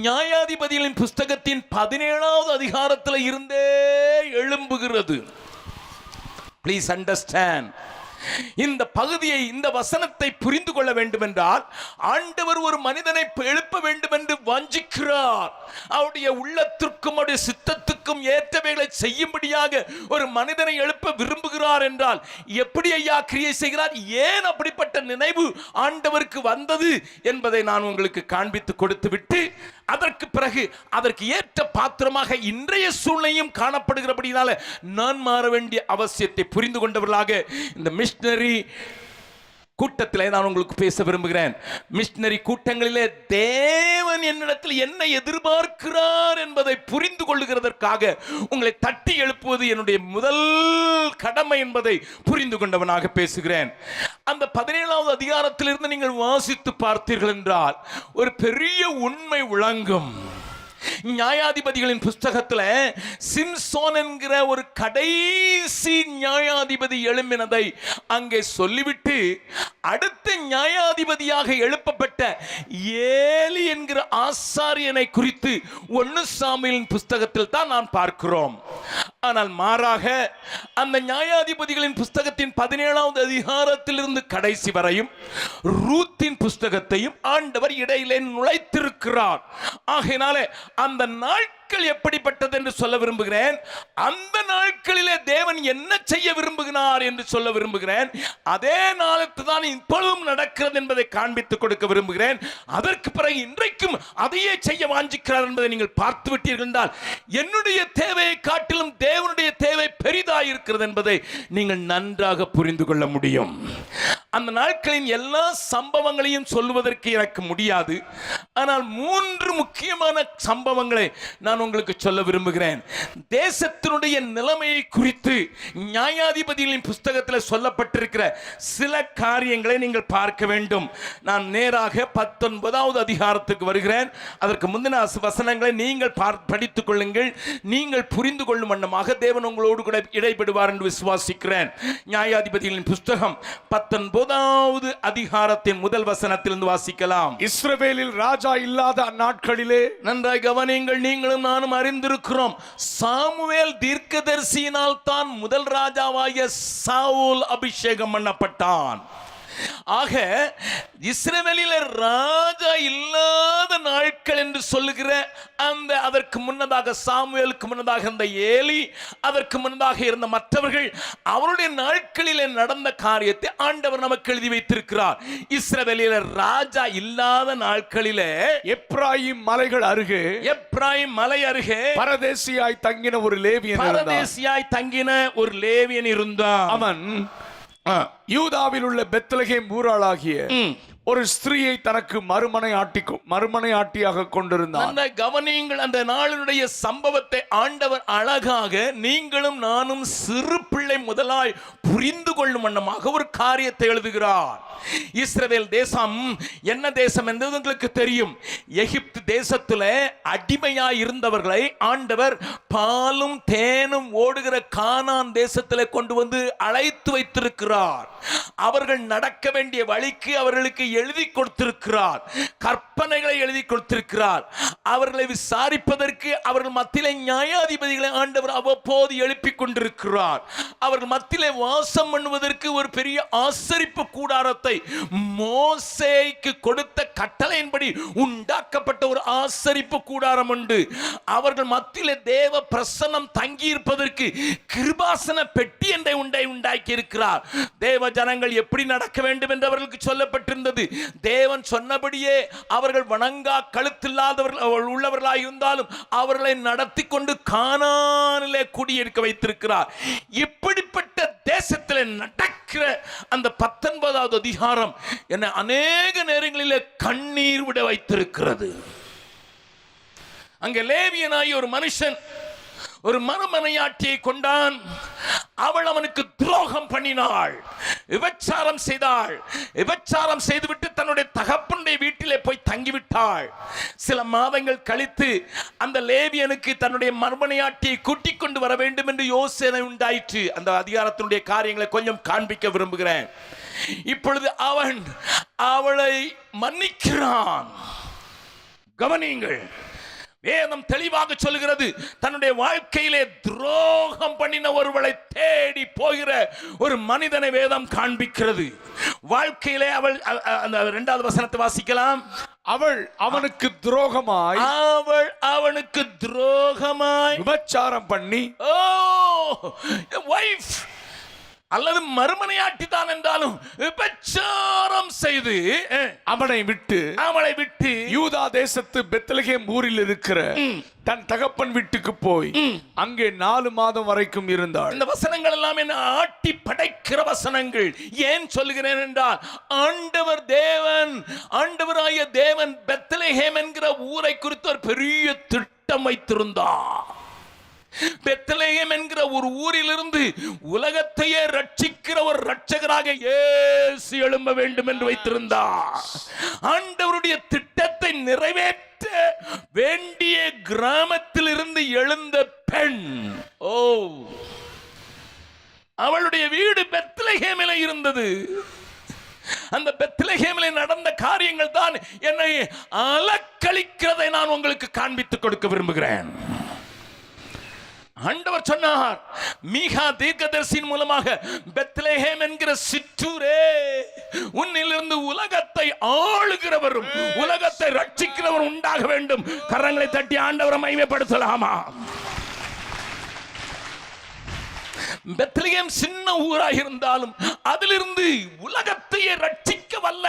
நியாயாதிபதிகளின் புஸ்தகத்தின் 17வது அதிகாரத்தில் இருந்தே எழும்புகிறது. Please understand. இந்த பகுதியை, இந்த வசனத்தை புரிந்து கொள்ள வேண்டும் என்றால் ஆண்டவர் ஒரு மனிதனை எழுப்ப வேண்டும் என்று வாஞ்சிக்கிறார். அவருடைய உள்ளத்திற்கும் அவருடைய சித்தத்துக்கும் ஏற்றவைகளை செய்யும்படியாக ஒரு மனிதனை எழுப்ப விரும்புகிறார் என்றால் எப்படி ஐயா கிரியை செய்கிறார், ஏன் அப்படிப்பட்ட நினைவு ஆண்டவருக்கு வந்தது என்பதை நான் உங்களுக்கு காண்பித்து கொடுத்து விட்டு அதற்கு பிறகு அதற்கு ஏற்ற பாத்திரமாக இன்றைய சூழ்நிலையும் காணப்படுகிறபடினால நான் மாற வேண்டிய அவசியத்தை புரிந்து கொண்டவர்களாக இந்த மிஷனரி கூட்டத்திலே நான் உங்களுக்கு பேச விரும்புகிறேன். மிஷனரி கூட்டங்களிலே தேவன் என்னிடத்தில் என்ன எதிர்பார்க்கிறார் என்பதை புரிந்து கொள்ளுகிறதற்காக உங்களை தட்டி எழுப்புவது என்னுடைய முதல் கடமை என்பதை புரிந்து கொண்டவனாக பேசுகிறேன். அந்த 17வது அதிகாரத்திலிருந்து நீங்கள் வாசித்து பார்த்தீர்கள் என்றால் ஒரு பெரிய உண்மை விளங்கும். நியாயாதிபதிகளின் புஸ்தகத்துல சிம்சோன் என்கிற ஒரு கடைசி நியாயாதிபதி எழும்பினதை அங்கே சொல்லிவிட்டு அடுத்த நியாயாதிபதியாக எழுப்பப்பட்ட ஏலி என்கிற ஆசாரியனை குறித்து 1 சாமுவேலின் புஸ்தகத்தில் தான் நான் பார்க்கிறோம். ஆனால் மாறாக அந்த நியாயாதிபதிகளின் புஸ்தகத்தின் 17வது அதிகாரத்திலிருந்து கடைசி வரையும் ரூத்தின் புஸ்தகத்தையும் ஆண்டவர் இடையிலே நுழைத்திருக்கிறார். ஆகையினாலே அந்த நாட்கள் எப்படிப்பட்டது என்று சொல்ல விரும்புகிறேன். அந்த நாட்களிலே தேவன் என்ன செய்ய விரும்புகிறார் என்று சொல்ல விரும்புகிறேன். அதே நாளுக்கு தான் இப்பொழுதும் நடக்கிறது என்பதை காண்பித்துக் கொடுக்க விரும்புகிறேன். அதற்கு பிறகு இன்றைக்கும் அதையே செய்ய வாஞ்சிக்கிறார் என்பதை நீங்கள் பார்த்து விட்டீர்கள் என்றால் என்னுடைய தேவையை காட்டிலும் தேவனுடைய தேவை பெரிதாக இருக்கிறது என்பதை நீங்கள் நன்றாக புரிந்து கொள்ள முடியும். அந்த நாட்களின் எல்லா சம்பவங்களையும் சொல்லுவதற்கு எனக்கு முடியாது. ஆனால் 3 முக்கியமான சம்பவங்களை நான் உங்களுக்கு சொல்ல விரும்புகிறேன். தேசத்தினுடைய நிலைமையை குறித்து நியாயாதிபதிகளின் புஸ்தகத்தில் சொல்லப்பட்டிருக்கிற சில காரியங்களை நீங்கள் பார்க்க வேண்டும். நான் நேராக 19வது அதிகாரத்துக்கு வருகிறேன். அதற்கு முந்தின வசனங்களை நீங்கள் படித்துக் கொள்ளுங்கள். நீங்கள் புரிந்து கொள்ளும் வண்ணமாக தேவன் உங்களோடு கூட இடைபடுவார் என்று விசுவாசிக்கிறேன். நியாயாதிபதிகளின் புஸ்தகம் 19வது அதிகாரத்தின் முதல் வசனத்திலிருந்து வாசிக்கலாம். இஸ்ரவேலில் ராஜா இல்லாத அந்நாட்களிலே, நன்றாய் கவனியுங்கள், நீங்களும் நானும் அறிந்திருக்கிறோம், சாமுவேல் தீர்க்கதரிசியினால் தான் முதல் ராஜாவாகிய சவுல் அபிஷேகம் பண்ணப்பட்டான். ஆக இஸ்ரவேலில் ராஜா இல்லாத நாட்கள் என்று சொல்லுகிற அந்த அதற்கு முன்னதாக சாமுவேலுக்கு முன்னதாக இருந்த ஏலி, அதற்கு முன்னதாக இருந்த மற்றவர்கள், அவருடைய நாட்களிலே நடந்த காரியத்தை ஆண்டவர் நமக்கு எழுதி வைத்திருக்கிறார். இஸ்ரவேலில் ராஜா இல்லாத நாட்களிலே எப்ராயிம் மலைகள் அருகே, எப்ராயிம் மலை அருகே பரதேசியாய் தங்கின ஒரு லேவியன் இருந்தான். அவன் யூதாவில் உள்ள பெத்லகேம் ஊராளாகிய ஒரு ஸ்திரீயை தனக்கு மறுமனையாட்டியாக கொண்டிருந்தான். கவனியுங்கள், அந்த நாளினுடைய சம்பவத்தை ஆண்டவர் அழகாக நீங்களும் நானும் சிறு பிள்ளை முதலாய் புரிந்து கொள்ளும் வண்ணமாக ஒரு காரியத்தை எழுதுகிறார். இஸ்ரவேல் தேசம் என்ன தேசம் என்பது உங்களுக்கு தெரியும். எகிப்து தேசத்தில் அடிமையாய் இருந்தவர்களை ஆண்டவர் பாலும் தேனும் ஓடுகிற கானான் தேசத்தில் கொண்டு வந்து அழைத்து வைத்திருக்கிறார். அவர்கள் நடக்க வேண்டிய வழிக்கு அவர்களுக்கு எழுதி கொடுத்திருக்கிறார், கற்பனைகளை எழுதி கொடுத்திருக்கிறார். அவர்களை விசாரிப்பதற்கு அவர்கள் மத்தியிலே நியாயாதிபதிகளை ஆண்டவர் அவ்வப்போது எழுப்பிக் கொண்டிருக்கிறார். அவர்கள் மத்தியிலே வாசம் பண்ணுவதற்கு ஒரு பெரிய ஆசரிப்பு கூடாரத்தை மோசேக்கு கொடுத்த கட்டளையின்படி உண்டாக்கப்பட்ட ஒரு ஆசரிப்பு கூடாரம் உண்டு. அவர்கள் மத்தியிலே தேவ பிரசன்னம் தங்கி இருப்பதற்கு கிருபாசன பெட்டி என்ற உண்டாக்கி இருக்கிறார். தேவ ஜனங்கள் எப்படி நடக்க வேண்டும் என்று அவர்களுக்கு சொல்லப்பட்டிருந்தது. தேவன் சொன்னபடியே அவர்கள் வணங்கா கழுத்தில்லாதவர்கள் உள்ளவர்களாக இருந்தாலும் அவர்களை நடத்தி கொண்டு கானானிலே குடியிருக்க வைத்திருக்கிறார். இப்படிப்பட்ட தேசத்தில் நடக்கிற அந்த 19வது அதிகாரம் என்னை அநேக நேரங்களிலே கண்ணீர் விட வைத்திருக்கிறது. அங்கே லேவியனாகி ஒரு மனுஷன் ஒரு மறுமனையாட்டியை கொண்டான். அவள் அவனுக்கு துரோகம் பண்ணினாள், விபச்சாரம் செய்தாள். விபச்சாரம் செய்துவிட்டு தன்னுடைய தகப்பனுடைய வீட்டிலே போய் தங்கிவிட்டாள். சில மாதங்கள் கழித்து அந்த லேவியனுக்கு தன்னுடைய மறுமனையாட்டியை கூட்டிக் கொண்டு வர வேண்டும் என்று யோசனை உண்டாயிற்று. அந்த அதிகாரத்தினுடைய காரியங்களை கொஞ்சம் காண்பிக்க விரும்புகிறேன். இப்பொழுது அவன் அவளை மன்னிக்கிறான். கவனியுங்கள், வேதம் தெளிவாக சொல்கிறது, தன்னுடைய வாழ்க்கையிலே துரோகம் பண்ணின ஒருவளை தேடி போகிற ஒரு மனிதனை வேதம் காண்பிக்கிறது. வாழ்க்கையிலே அவள், அந்த 2வது வசனத்தை வாசிக்கலாம். அவள் அவனுக்கு துரோகமாய் விபச்சாரம் பண்ணி, வைஃப் அல்லது மறுமனையாட்டி தான் என்றாலும் விபச்சாரம் செய்து அவனை விட்டு யூதா தேசத்து பெத்லகேம் ஊரில் இருக்கிற தன் தகப்பன் வீட்டுக்கு போய் அங்கே 4 மாதம் வரைக்கும் இருந்தாள். இந்த வசனங்கள் எல்லாம் என்ன ஆட்டி படைக்கிற வசனங்கள். ஏன் சொல்கிறேன் என்றால், ஆண்டவராய தேவன் பெத்லகேம் என்கிற ஊரை குறித்து ஒரு பெரிய திட்டம் வைத்திருந்தார். பெத்லகேம் என்கிற ஒரு ஊரிலிருந்து உலகத்தையே ரட்சிக்கிற ஒரு ரட்சகராக இயேசு எழும்ப வேண்டும் என்று வைத்திருந்தார். ஆண்டவருடைய திட்டத்தை நிறைவேற்ற வேண்டிய கிராமத்தில் இருந்து எழுந்த பெண், அவளுடைய வீடு பெத்லகேமில் இருந்தது. அந்த பெத்லகேமில் நடந்த காரியங்கள் தான் என்னை அலக்களிக்கிறதை நான் உங்களுக்கு காண்பித்துக் கொடுக்க விரும்புகிறேன். ஆண்டவர் சொன்னார் மீகா தீர்க்கதரிசியின் மூலமாக, பெத்லகேம் என்கிற சிற்றூரே, உன்னிலிருந்து உலகத்தை ஆளுகிறவரும் உலகத்தை ரட்சிக்கிறவரும் உண்டாக வேண்டும். கரங்களை தட்டி ஆண்டவரை மகிமைப்படுத்தலாமா? பெத்லகேம் சின்ன ஊராக இருந்தாலும் அதிலிருந்து உலகத்தையே ரட்சிக்க வல்ல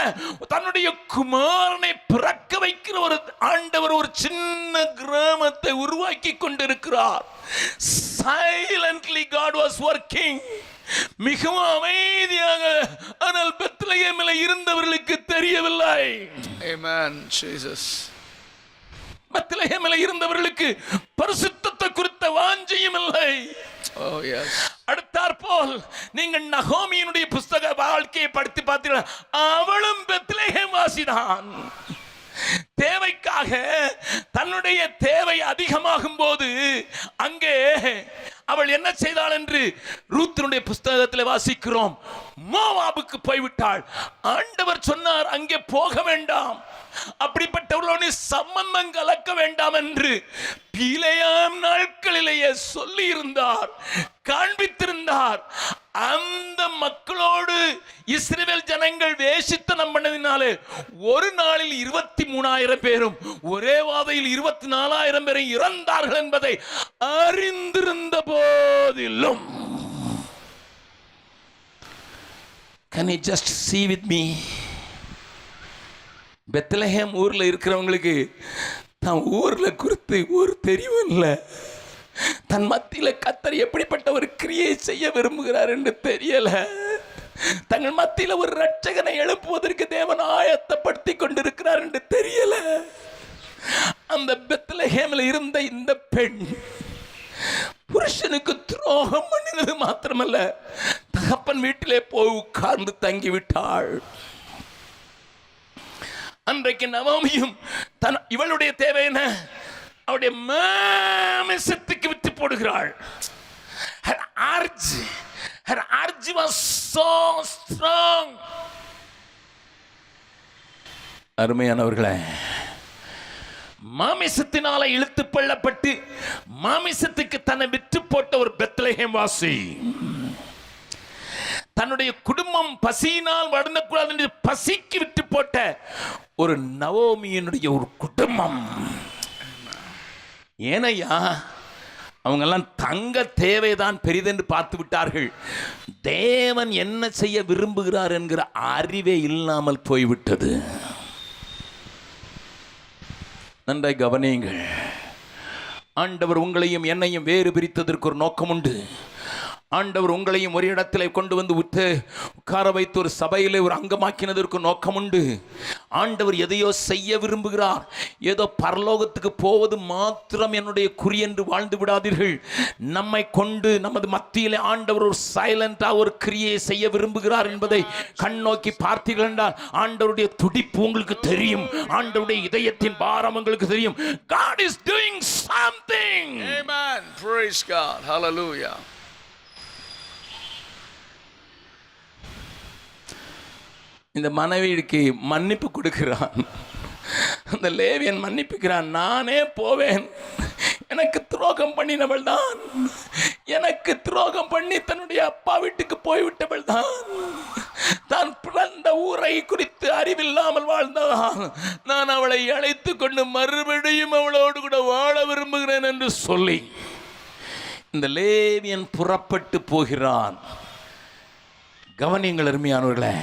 தன்னுடைய குமாரனை பிறக்க வைக்கிற ஒரு ஆண்டவர் ஒரு சின்ன கிராமத்தை உருவாக்கி கொண்டிருக்கிறார். Silently God was working. மிகவும் அமைதியாக. ஆனால் பெத்லகேமில் இருந்தவர்களுக்கு தெரியவில்லை. Amen, Jesus. பெத்லகேமில் இருந்தவர்களுக்கு பரிசுத்தத்தை குறித்த வாஞ்சையும் இல்லை. Oh yes. அடுத்தாற்போல் நீங்கள் நகோமியினுடைய புஸ்தக வாழ்க்கையை படித்து பார்த்தீர்கள். அவளும் பெத்லகேம் வாசிதான். தேவைக்காக தன்னுடைய தேவை அதிகமாகும் போது அங்கே அவள் என்ன செய்தாள் என்று ரூத்தினுடைய புஸ்தகத்தில் வாசிக்கிறோம். மோவாபுக்கு போய்விட்டாள். ஆண்டவர் சொன்னார் அங்கே போக வேண்டாம், அப்படிப்பட்டவர்களோடு சம்பந்தம் கலக்க வேண்டாம் என்று பிலேயாம் நாட்களிலேயே சொல்லி இருந்தார், காண்பித்திருந்தார். அந்த மக்களோடு இஸ்ரவேல் ஜனங்கள் வேசித்தனம் பண்ணதினாலே ஒரு நாளில் 23,000 பேரும் ஒரே வாதையில் 24,000 பேரும் இறந்தார்கள் என்பதை அறிந்திருந்த போதிலும், can you just see with me? Bethlehem ஊர்ல இருக்கிறவங்களுக்கு தான் ஊர்ல குறித்து ஒரு தெரியும் இல்லை. தன் மத்தியில கர்த்தர் எப்படிப்பட்ட ஒரு கிரியை செய்ய விரும்புகிறார் என்று தெரியல. தங்கள் மத்தியில ஒரு ரட்சகனை எழுப்புவதற்கு தேவன் ஆயத்தப்படுத்தி கொண்டிருக்கிறார் என்று தெரியல. அந்த பெத்லகேமில் இருந்த இந்த பெண் புருஷனுக்கு துரோகம் பண்ணினது மாத்திரமல்ல, தகப்பன் வீட்டிலே போய் உட்கார்ந்து தங்கிவிட்டாள். அன்றைக்கு நவோமியும் இவளுடைய தேவை என்ன? அவருடைய மாமிசத்துக்கு விட்டு போடுகிறாள். Her urge was so strong. அருமையானவர்களே, மாமிசத்தினால இழுத்து கொள்ளப்பட்டு மாமிசத்துக்கு தன்னை விட்டு போட்ட ஒரு பெத்லகேம் வாசி, தன்னுடைய குடும்பம் பசியினால் வருந்தக்கூடாது என்று பசிக்கு விட்டு போட்ட ஒரு நவோமியினுடைய ஒரு குடும்பம். ஏனையா அவங்கெல்லாம் தங்க தேவைதான் பெரிதென்று பார்த்து விட்டார்கள். தேவன் என்ன செய்ய விரும்புகிறார் என்கிற அறிவே இல்லாமல் போய்விட்டது. நன்றாய் கவனியுங்கள். ஆண்டவர் உங்களையும் என்னையும் வேறு பிரித்ததற்கு ஒரு நோக்கம் உண்டு. ஆண்டவர் உங்களையும் ஒரு இடத்துல கொண்டு வந்து உட்கார வைத்து ஒரு சபையிலே ஒரு அங்கமாக்கினதற்கு நோக்கம் உண்டு. ஆண்டவர் எதையோ செய்ய விரும்புகிறார். ஏதோ பரலோகத்துக்கு போவது மாத்திரம் என்னுடைய குறி என்று வாழ்ந்து விடாதீர்கள். நம்மை கொண்டு நமது மத்தியிலே ஆண்டவர் ஒரு சைலண்டா ஒரு கிரியை செய்ய விரும்புகிறார் என்பதை கண்ணோக்கி பார்த்தீர்கள் என்றால் ஆண்டவருடைய துடிப்பு உங்களுக்கு தெரியும். ஆண்டவருடைய இதயத்தின் பாரம் உங்களுக்கு தெரியும். God is doing something. Amen. Praise God. Hallelujah. இந்த மனைவிக்கு மன்னிப்பு கொடுக்கிறான். அந்த லேவியன் மன்னிப்புக்கிறான். நானே போவேன், எனக்கு துரோகம் பண்ணினவள் தான், எனக்கு துரோகம் பண்ணி தன்னுடைய அப்பா வீட்டுக்கு போய்விட்டவள் தான், தான் பிறந்த ஊரை குறித்து அறிவில்லாமல் வாழ்ந்தான், நான் அவளை அழைத்து கொண்டு மறுபடியும் அவளோடு கூட வாழ விரும்புகிறேன் என்று சொல்லி இந்த லேவியன் புறப்பட்டு போகிறான். கவனியங்கள் அருமையானவர்களே,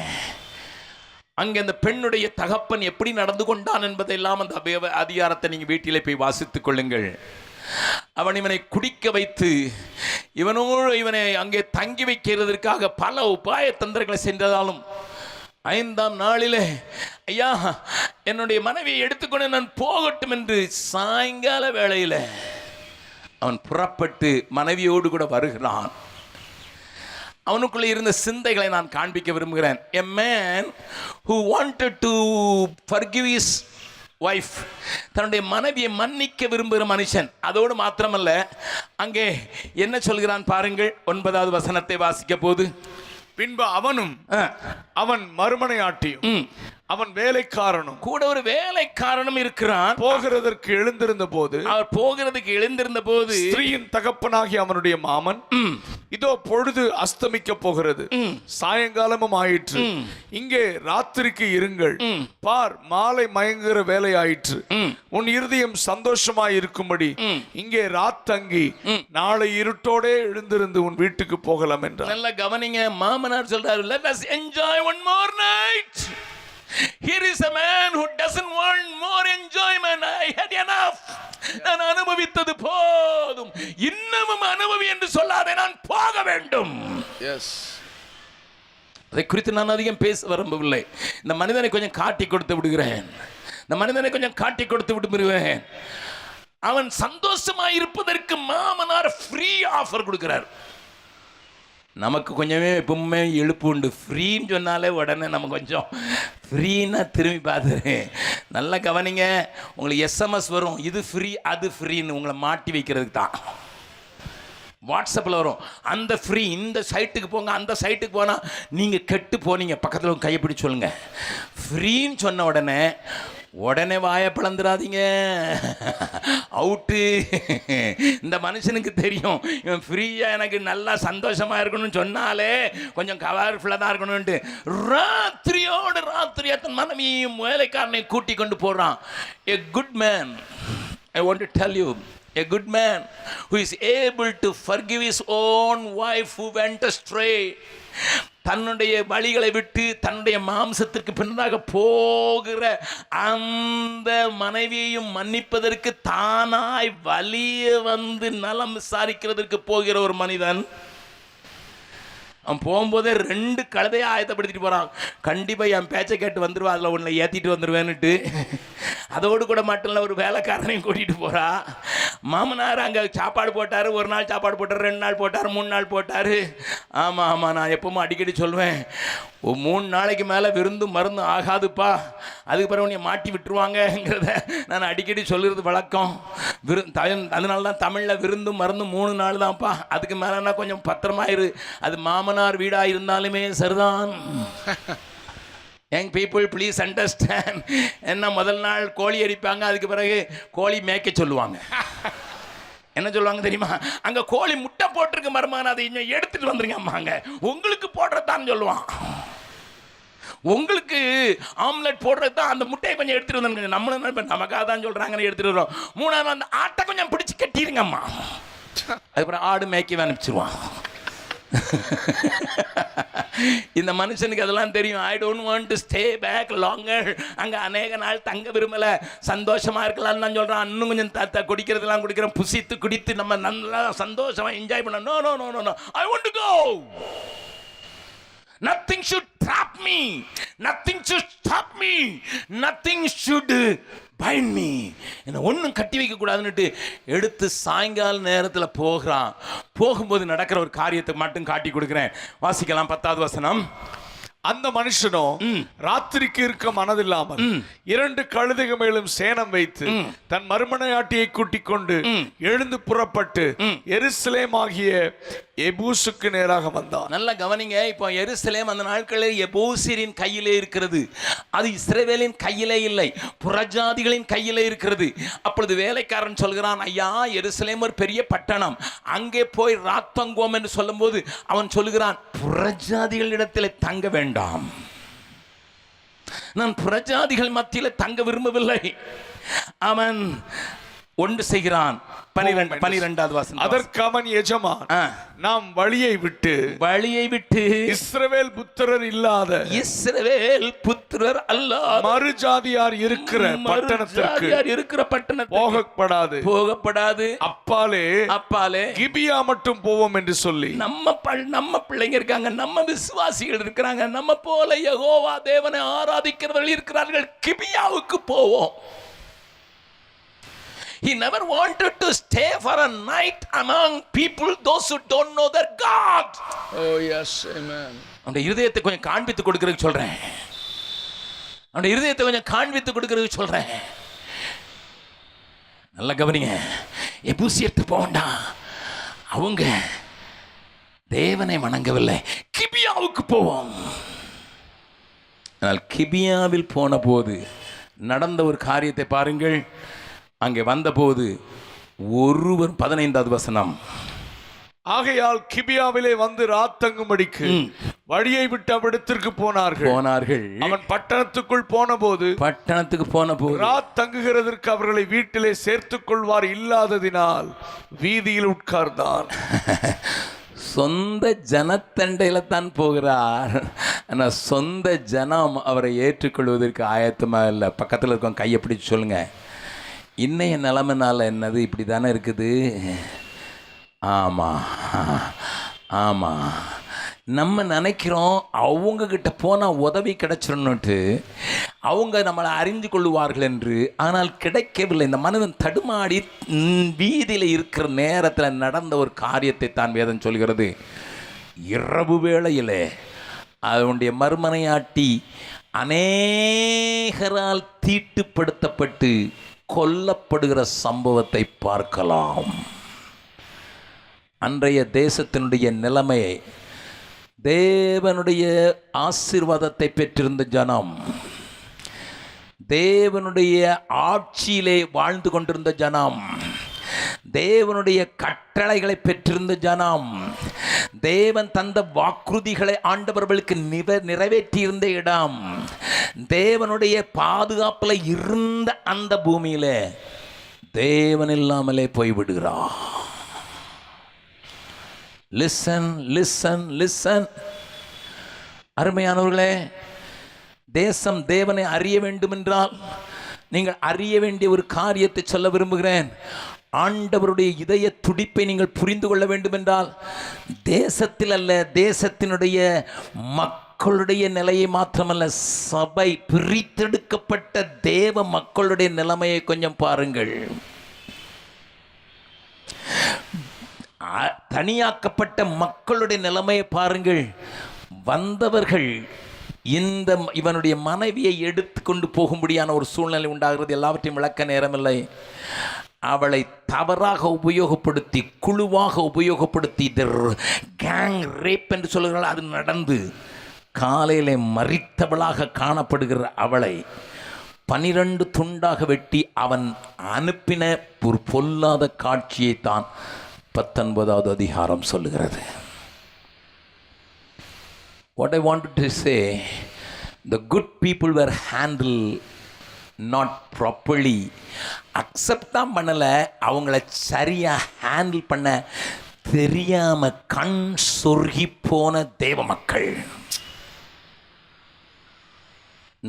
அங்கே அந்த பெண்ணுடைய தகப்பன் எப்படி நடந்து கொண்டான் என்பதெல்லாம் அந்த அதிகாரத்தை நீங்கள் வீட்டிலே போய் வாசித்துக் கொள்ளுங்கள். அவன் இவனை குடிக்க வைத்து இவனை அங்கே தங்கி வைக்கிறதற்காக பல உபாய தந்திரங்களை சென்றதாலும் 5ஆம் நாளிலே ஐயா என்னுடைய மனைவியை எடுத்துக்கொண்டு நான் போகட்டும் என்று சாயங்கால வேளையில் அவன் புறப்பட்டு மனைவியோடு கூட வருகிறான். அவனுக்குள்ளே இருந்த சிந்தைகளை நான் காண்பிக்க விரும்புகிறேன். A man who wanted to forgive his wife, தன்னுடைய மனைவியை மன்னிக்க விரும்புகிற மனுஷன். அதோடு மாத்திரமல்ல, அங்கே என்ன சொல்கிறான் பாருங்கள். 9வது வசனத்தை வாசிக்க போது, பின்பு அவனும் அவன் மறுமனையாட்டியும் அவன் வேலைக்காரனும் கூட ஒரு வேலைக்காரனும் இருக்கிறான். போகிறதற்கு எழுந்திருந்த போது அவர் போகிறதுக்கு எழுந்திருந்த போது ஸ்திரீயின் தகப்பனாகி அவனுடைய மாமன், இதோ பொழுது அஸ்தமிக்க போகிறது, சாயங்காலமும் ஆயிற்று, இங்கே ராத்திரிக்கு இருங்கள், பார் மாலை மயங்குகிற வேலை ஆயிற்று, உன் இருதயம் சந்தோஷமாய் இருக்கும்படி இங்கே ராத்தங்கி நாளை இருட்டோடே எழுந்திருந்து உன் வீட்டுக்கு போகலாம் என்றார். நல்ல கவனிங்க, மாமனார் சொல்றாரு, let us enjoy one more night. Here is a man who doesn't want more enjoyment. I had enough. நான் அனுபவித்தது போதும், இன்னமும் அனுபவி என்று சொல்லாதே, நான் போக வேண்டும். அதை குறித்து நான் அதிகம் பேச விரும்பவில்லை. இந்த மனிதனை கொஞ்சம் காட்டி கொடுத்து விடுகிறேன். விடுகிறேன். அவன் சந்தோஷமாக இருப்பதற்கு மாமனார் ஃப்ரீ ஆஃபர் கொடுக்கிறார். நமக்கு கொஞ்சமே எப்பவுமே எழுப்பு உண்டு. ஃப்ரீன்னு சொன்னாலே உடனே நம்ம கொஞ்சம் ஃப்ரீன்னா திரும்பி பார்த்துறேன். நல்லா கவனிங்க, உங்களுக்கு எஸ்எம்எஸ் வரும், இது ஃப்ரீ அது ஃப்ரீன்னு உங்களை மாட்டி வைக்கிறதுக்கு தான். வாட்ஸ்அப்பில் வரும், அந்த ஃப்ரீ, இந்த சைட்டுக்கு போங்க, அந்த சைட்டுக்கு போனால் நீங்கள் கெட்டு போனீங்க, பக்கத்தில் கையை பிடிச்சி சொல்லுங்கள். ஃப்ரீன்னு சொன்ன உடனே வாயை பிளந்துடாதீங்க, அவுட்டு. இந்த மனுஷனுக்கு தெரியும், இவன் ஃப்ரீயாக எனக்கு நல்லா சந்தோஷமாக இருக்கணும்னு சொன்னாலே கொஞ்சம் கவர்ஃபுல்லாக தான் இருக்கணும்ன்ட்டு ராத்திரியாக தன் மனைவியையும் வேலைக்காரனையும் கூட்டி கொண்டு போகிறான். A good man, I want to tell you, a good man who is able to forgive his own wife who went astray, தன்னுடைய வழிகளை விட்டு தன்னுடைய மாம்சத்திற்கு பின்னதாக போகிற அந்த மனைவியையும் மன்னிப்பதற்கு தானாய் வலிய வந்து நலம் விசாரிக்கிறதற்கு போகிற ஒரு மனிதன். அவன் போகும்போதே 2 கழுதையை ஆயத்தப்படுத்திட்டு போகிறான். கண்டிப்பாக என் பேச்சை கேட்டு வந்துடுவா, அதில் ஒன்றை ஏற்றிட்டு வந்துடுவேன்னுட்டு. அதோடு கூட மட்டும் இல்லை, ஒரு வேலைக்காரனையும் கூட்டிகிட்டு போகிறா. மாமனார் அங்கே சாப்பாடு போட்டார், 1 நாள் சாப்பாடு போட்டார், 2 நாள் போட்டார், 3 நாள் போட்டார். ஆமாம், நான் எப்பவும் அடிக்கடி சொல்லுவேன், 3 நாளைக்கு மேலே விருந்து மருந்து ஆகாதுப்பா, அதுக்கு பிறகு உன்னை மாட்டி விட்டுருவாங்கங்கிறத நான் அடிக்கடி சொல்லுறது வழக்கம். அதனால தான் தமிழில் விருந்து மருந்து 3 நாள் தான்ப்பா, அதுக்கு மேலேனா கொஞ்சம் பத்திரமாயிரு. அது மாமனார் வீடாக இருந்தாலுமே சரிதான். Young people please understand. என்ன, முதல் நாள் கோழி அடிப்பாங்க, அதுக்கு பிறகு கோழி மேய்க்க சொல்லுவாங்க. என்ன சொல்லுவாங்க தெரியுமா, அங்கே கோழி முட்டை போட்டிருக்கு மருமகன், அதை இன்னும் எடுத்துகிட்டு வந்துருங்க அம்மாங்க, உங்களுக்கு போடுறதான்னு சொல்லுவான். உங்களுக்கு ஆம்லெட் போடுறது தான், அந்த முட்டையை கொஞ்சம் எடுத்துகிட்டு வந்துருங்க. நம்மளும் நமக்காக தான் சொல்கிறாங்கன்னு எடுத்துகிட்டு வரோம். 3ஆவது அந்த ஆட்டை கொஞ்சம் பிடிச்சி கட்டிடுங்க அம்மா, அதுக்கப்புறம் ஆடு மேய்க்க அனுப்பிச்சிருவான். இந்த மனுஷனுக்கு அதெல்லாம் தெரியும். I don't want to stay back longer. அங்கே அநேக நாள் தங்க விரும்பலை, சந்தோஷமாக இருக்கலாம்னு தான் சொல்கிறான். இன்னும் கொஞ்சம் குடிக்கிறதெல்லாம் குடிக்கிறோம், புசித்து குடித்து நம்ம நல்லா சந்தோஷமாக என்ஜாய் பண்ண. No no no no no, I want to go. Nothing should trap me. Nothing should stop me. Nothing should bind me. என்ன ஒன்றும் கட்டி வைக்கக்கூடாதுன்னுட்டு எடுத்து சாயங்கால நேரத்தில் போகிறான். போகும்போது நடக்கிற ஒரு காரியத்தை மட்டும் காட்டி கொடுக்குறேன். வாசிக்கலாம் 10வது வசனம். அந்த மனுஷனோ ராத்திரிக்கு இருக்க மனதில்லாமல் 2 கழுதைகள் மேலும் சேணம் வைத்து தன் மறுமனையாட்டியை கூட்டிக் கொண்டு எழுந்து புறப்பட்டு எருசலேம் ஆகிய எபூசுக்கு நேராக வந்தான். நல்ல கவனிங்க, இப்போ எருசலேம் அந்த நாட்களில் எபூசியரின் கையிலே இருக்கிறது. அது இஸ்ரவேலின் கையிலே இல்லை, புறஜாதிகளின் கையிலே இருக்கிறது. அப்பொழுது வேலைக்காரன் சொல்கிறான், ஐயா எருசலேம் ஒரு பெரிய பட்டணம், அங்கே போய் ராத்தங்குவோம் என்று சொல்லும் போது அவன் சொல்லுகிறான், புறஜாதிகளிடத்தில் தங்க வேண்டும், நான் புறஜாதிகள் மத்தியில் தங்க விரும்பவில்லை. அவன் ஒன்று செய்கிறான். 12வது வசனம். அதற்கு அவன் எஜமான், ஆ. நாம் வழியை விட்டு இஸ்ரவேல் புத்திரர் இல்லாத புத்திரர் அல்லாத மறுஜாதியார் இருக்கிற பட்டணத்திற்கு போகப்படாது, அப்பாலே கிபியா மட்டும் போவோம் என்று சொல்லி. நம்ம பிள்ளைங்க இருக்காங்க, நம்ம விசுவாசிகள் இருக்கிறாங்க, நம்ம போல யெகோவா தேவனை ஆராதிக்கிறவர்கள் இருக்கிறார்கள், கிபியாவுக்கு போவோம். He never wanted to stay for a night among people, those who don't know their God. Oh yes, amen. அந்த இருதயத்தை கொஞ்சம் காண்பித்து கொடுக்கிறதுக்கு சொல்றேன். அந்த இருதயத்தை கொஞ்சம் காண்பித்து கொடுக்கிறதுக்கு சொல்றேன். நல்லா கவனிங்க. எபூசியர்க்கு போண்டா, அவங்க தேவனை வணங்கவில்லை, கிபியாவுக்கு போவோம். ஆனால் கிபியாவில் போன போது நடந்த ஒரு காரியத்தை பாருங்கள். அங்கே வந்தபோது ஒருவர் 15வது வசனம். ஆகையால் கிபியாவிலே வந்து ராத்தங்கும்படிக்கு வழியை விட்டு அவ்விடத்திற்கு போனார்கள். அவன் பட்டணத்துக்கு போனபோது ராத்தங்குகிறதற்கு அவர்களை வீட்டிலே சேர்த்துக் கொள்வார் இல்லாததினால் வீதியில் உட்கார்ந்தான். சொந்த ஜனத்தண்டையில தான் போகிறார், ஆனால் சொந்த ஜனம் அவரை ஏற்றுக்கொள்வதற்கு ஆயத்தமாக இல்லை. பக்கத்தில் இருக்கவங்க கையை பிடிச்சு சொல்லுங்க, இன்னைய நிலைமைனால என்னது இப்படி தானே இருக்குது. ஆமாம் நம்ம நினைக்கிறோம் அவங்கக்கிட்ட போனால் உதவி கிடைச்சிடணுன்ட்டு, அவங்க நம்மளை அறிஞ்சு கொள்ளுவார்கள் என்று. ஆனால் கிடைக்கவில்லை. இந்த மனிதன் தடுமாடி வீதியில் இருக்கிற நேரத்தில் நடந்த ஒரு காரியத்தை தான் வேதம் சொல்கிறது. இரவு வேளையிலே அவனுடைய மறுமனையாட்டி அநேகரால் தீட்டுப்படுத்தப்பட்டு கொல்லப்படுகிற சம்பவத்தை பார்க்கலாம். அன்றைய தேசத்தினுடைய நிலைமையை, தேவனுடைய ஆசீர்வாதத்தை பெற்றிருந்த ஜனம், தேவனுடைய ஆட்சியிலே வாழ்ந்து கொண்டிருந்த ஜனம், தேவனுடைய கட்டளைகளை பெற்றிருந்த ஜனம், தேவன் தந்த வாக்குறுதிகளை ஆண்டவர்களுக்கு நிறைவேற்றியிருந்த இடம், தேவனுடைய பாதுகாப்பில் இருந்த அந்த பூமியில தேவன் இல்லாமலே போய்விடுகிறார். Listen listen listen. அருமையானவர்களே, தேசம் தேவனை அறிய வேண்டும் என்றால் நீங்கள் அறிய வேண்டிய ஒரு காரியத்தை சொல்ல விரும்புகிறேன். ஆண்டவருடைய இதய துடிப்பை நீங்கள் புரிந்து கொள்ள வேண்டும் என்றால் தேசத்தில் அல்ல, தேசத்தினுடைய மக்களுடைய நிலையை மாத்திரமல்ல, சபை பிரித்தெடுக்கப்பட்ட தேவ மக்களுடைய நிலைமையை கொஞ்சம் பாருங்கள். தனியாக்கப்பட்ட மக்களுடைய நிலைமையை பாருங்கள். வந்தவர்கள் இவனுடைய மனைவியை எடுத்து கொண்டு போகும்படியான ஒரு சூழ்நிலை உண்டாகிறது. எல்லாவற்றையும் விளக்க நேரமில்லை. அவளை தவறாக உபயோகப்படுத்தி, குழுவாக உபயோகப்படுத்தி, கேங் ரேப் என்று சொல்கிறாள், அது நடந்து காலையிலே மரித்தவளாக காணப்படுகிற அவளை 12 துண்டாக வெட்டி அவன் அனுப்பின ஒரு பொல்லாத காட்சியை தான் 19வது அதிகாரம் சொல்லுகிறது. What I wanted to say, the good people were handled not properly. Accept தான் பண்ணலை, அவங்கள சரியாக ஹேண்டில் பண்ண தெரியாமல் கண் சொருகி போன தேவ மக்கள்.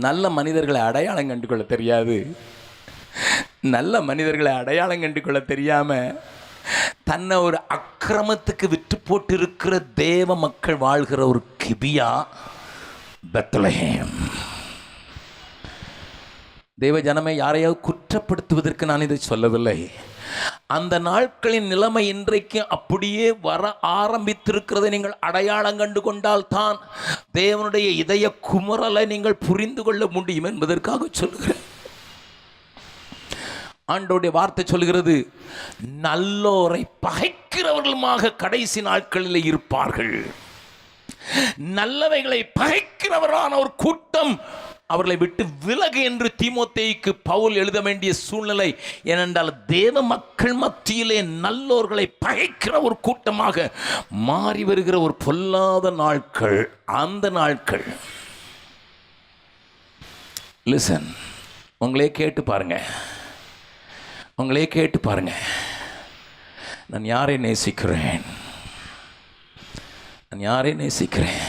நல்ல மனிதர்களை அடையாளம் கண்டு கொள்ள தெரியாது. நல்ல மனிதர்களை அடையாளம் கண்டு கொள்ள தெரியாமல் தன்னை ஒரு அக்கிரமத்துக்கு விட்டு போட்டு இருக்கிற தேவ மக்கள் வாழ்கிற ஒரு கிபியா, பெத்லஹேம். தேவ ஜனமே, யாரையாவது குற்றப்படுத்துவதற்கு நான் இதை சொல்லவில்லை. அந்த நாட்களின் நிலைமை இன்றைக்கு அப்படியே வர ஆரம்பித்திருக்கிறதை நீங்கள் அடையாளம் கண்டு கொண்டால் தான் தேவனுடைய இதய குமுறலை நீங்கள் புரிந்து கொள்ள முடியும் என்பதற்காக சொல்கிறேன். ஆண்டோடைய வார்த்தை சொல்கிறது, நல்லோரை பகைக்கிறவர்களுமாக கடைசி நாட்களில் இருப்பார்கள். நல்லவைகளை பகைக்கிறவரான ஒரு கூட்டம் அவர்களை விட்டு விலகு என்று தீமோத்தேயுக்கு பவுல் எழுத வேண்டிய சூழ்நிலை. ஏனென்றால் தேவ மக்கள் மத்தியிலே நல்லோர்களை பகைக்கிற ஒரு கூட்டமாக மாறி வருகிற ஒரு பொல்லாத நாட்கள் அந்த நாட்கள். லிசன், உங்களே கேட்டு பாருங்க. உங்களே கேட்டு பாருங்க, நான் யாரை நேசிக்கிறேன்? நான் யாரை நேசிக்கிறேன்?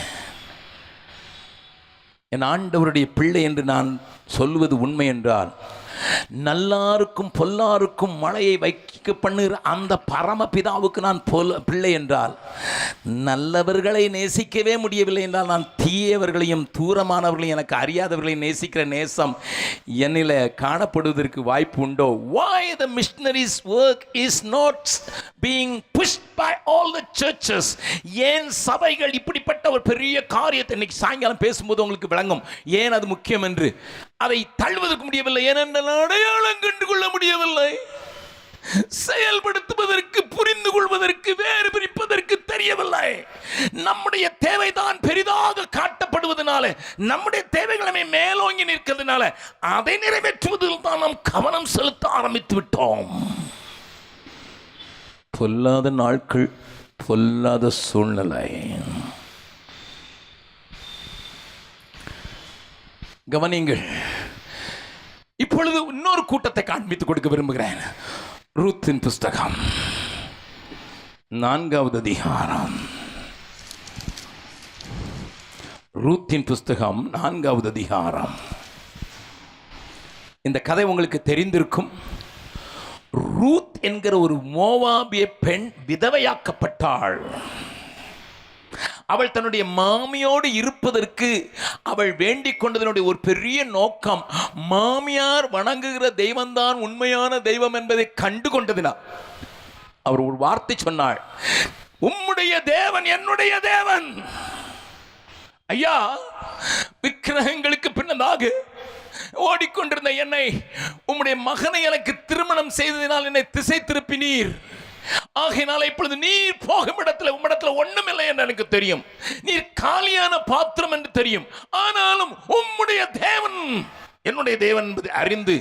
என் ஆண்டவருடைய பிள்ளை என்று நான் சொல்வது உண்மை என்றால், நல்லாருக்கும் பொல்லாருக்கும் மழையை வைக்க பண்ணுகிற அந்த பரமபிதாவுக்கு நான் பிள்ளை என்றால், நல்லவர்களை நேசிக்கவே முடியவில்லை என்றால், நான் தீயவர்களையும் தூரமானவர்களையும் எனக்கு அறியாதவர்களையும் நேசிக்கிற நேசம் என்னில் காணப்படுவதற்கு வாய்ப்பு உண்டோ? Why the missionaries work is not being pushed by all the churches? ஏன் சபைகள் இப்படிப்பட்ட ஒரு பெரிய காரியத்தை இன்னைக்கு சாயங்காலம் பேசும்போது உங்களுக்கு விளங்கும் ஏன் அது முக்கியம் என்று. அதை தள்ளுவதற்கு முடியவில்லை, ஏனென்றால் அடையாளம் கண்டு கொள்ள முடியவில்லை. செயல்படுத்துவதற்கு, புரிந்து கொள்வதற்கு, வேறு பிரிப்பதற்கு தெரியவில்லை. நம்முடைய தேவைதான் பெரிதாக காட்டப்படுவதனால, நம்முடைய தேவைகளை மேலோங்கி நிற்கிறதுனால, அதை நிறைவேற்றுவதில் தான் நாம் கவனம் செலுத்த ஆரம்பித்து விட்டோம். பொல்லாத நாட்கள், பொல்லாத சூழ்நிலை. கவனிங்கள். இப்பொழுது இன்னொரு கூட்டத்தை காண்பித்துக் கொடுக்க விரும்புகிறேன். ரூத்தின் புஸ்தகம் 4வது அதிகாரம். ரூத்தின் புஸ்தகம் 4வது அதிகாரம். இந்த கதை உங்களுக்கு தெரிந்திருக்கும். ரூத் என்கிற ஒரு மோவாபிய பெண் விதவையாக்கப்பட்டாள். அவள் தன்னுடைய மாமியோடு இருப்பதற்கு அவள் வேண்டிக் கொண்டதனுடைய ஒரு பெரிய நோக்கம், மாமியார் வணங்குகிற தெய்வம்தான் உண்மையான தெய்வம் என்பதை கண்டு கொண்டதினால் அவர் ஒரு வார்த்தை சொன்னாள், உம்முடைய தேவன் என்னுடைய தேவன். ஐயா, விக்கிரகங்களுக்கு பின்னதாக ஓடிக்கொண்டிருந்த என்னை, உம்முடைய மகனை எனக்கு திருமணம் செய்ததினால் என்னை திசை திருப்பினீர். ஆகையினால இப்பொழுது நீர் போகும் இடத்துல உம்மிடத்துல ஒண்ணுமில்லை என்று எனக்கு தெரியும். நீர் காலியான பாத்திரம் என்று தெரியும். ஆனாலும் உம்முடைய தேவன் என்னுடைய தேவன் என்பதை அறிந்து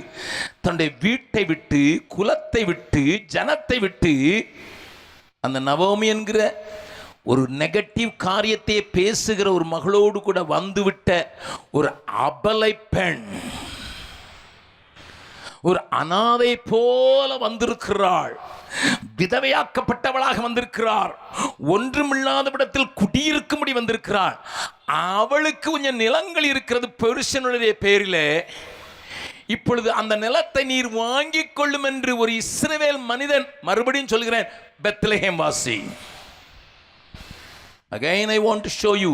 தன்னுடைய வீட்டை விட்டு, குலத்தை விட்டு, ஜனத்தை விட்டு, அந்த நவோமி என்கிற ஒரு நெகட்டிவ் காரியத்தை பேசுகிற ஒரு மகளோடு கூட வந்துவிட்ட ஒரு அபலை பெண், ஒரு அனாதை போல வந்திருக்கிறாள். விதவையாக்கப்பட்டவளாக வந்திருக்கிறார். ஒன்றுமில்லாத இடத்தில் குடியிருக்கும்படி வந்திருக்கிறாள். அவளுக்கு கொஞ்சம் நிலங்கள் இருக்கிறது பெருசனுடைய பேரிலே. இப்பொழுது அந்த நிலத்தை நீர் வாங்கிக் கொள்ளும் என்று ஒரு இஸ்ரவேல் மனிதன், மறுபடியும் சொல்கிறேன், பெத்லெஹேம் வாசி. Again I want to show you,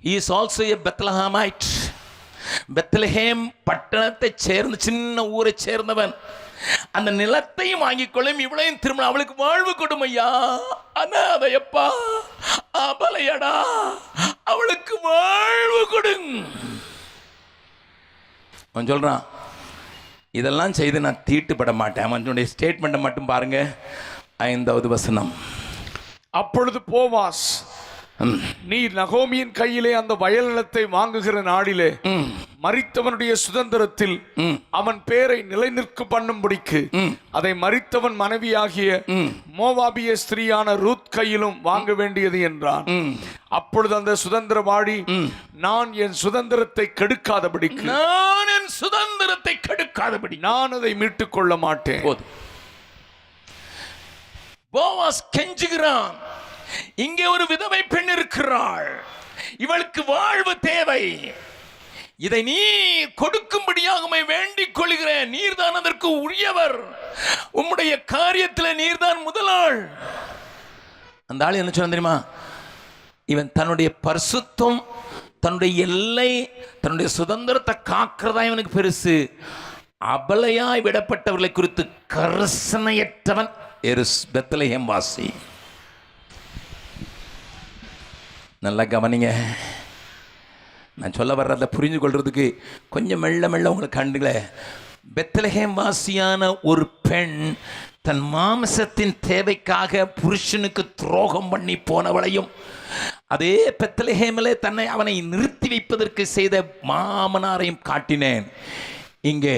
he is also a Bethlehemite. Bethlehem பட்டணத்தை சேர்ந்த சின்ன ஊரை சேர்ந்தவன். அந்த நிலத்தையும் வாங்கிக் கொள்ளும், இவளையும் திரும்ப அவளுக்கு வாழ்வு கொடுமையா. அனாதையப்பா, அபலையடா, அவளுக்கு வாழ்வு கொடுங்க. அவன் சொல்றான், இதெல்லாம் செய்து நான் தீட்டுப்பட மாட்டேன். அவனுடைய ஸ்டேட்மெண்ட்டை மட்டும் பாருங்க. 5வது வசனம். அப்பொழுது போவாஸ், நீர் நகோமியின் கையிலே அந்த வயல் நிலத்தை வாங்குகிற நாளிலே மரித்தவனுடைய சுதந்திரத்தில் அவன் பேரை நிலைநிற்க பண்ணும்படிக்கு அதை மரித்தவன் மனைவியாகிய மோவாபிய ஸ்திரீயான ரூத் கையிலும் வாங்க வேண்டியது என்றான். அப்பொழுது அந்த சுதந்திரவாடி, நான் என் சுதந்திரத்தை கெடுக்காதபடிக்கு, நான் என் சுதந்திரத்தை கெடுக்காதபடி நான் அதை மீட்டுக் கொள்ள மாட்டேன். போவாஸ் கெஞ்சுகிறான். இங்கே ஒரு விதவை பெண் இருக்கிறாள், இவளுக்கு வாழ்வு தேவை. இதை நீ கொடுக்கும்படியாக வேண்டிக் கொள்கிறேன். நீர்தான் அதற்கு உரியவர். உம்முடைய காரியத்தில் நீர்தான் முதலாள். அந்த ஆள் என்ன சொன்ன தெரியுமா? இவன் தன்னுடைய பரிசுத்தம், தன்னுடைய எல்லை, தன்னுடைய சுதந்திரத்தை காக்கிறதா இவனுக்கு பெருசு. அபலையாய் விடப்பட்டவர்களை குறித்து கரிசனையற்றவன் பெத்லெஹேம் வாசி. நல்லா கவனிங்க. நான் சொல்ல வர்றதை புரிஞ்சு கொள்றதுக்கு கொஞ்சம் மெல்ல மெல்ல உங்களுக்கு கண்டுகள. பெத்லெஹேம் வாசியான ஒரு பெண் தன் மாம்சத்தின் தேவைக்காக புருஷனுக்கு துரோகம் பண்ணி போனவளையும், அதே பெத்லெஹேமிலே அவனை நிறுத்தி வைப்பதற்கு செய்த மாமனாரையும் காட்டினேன். இங்கே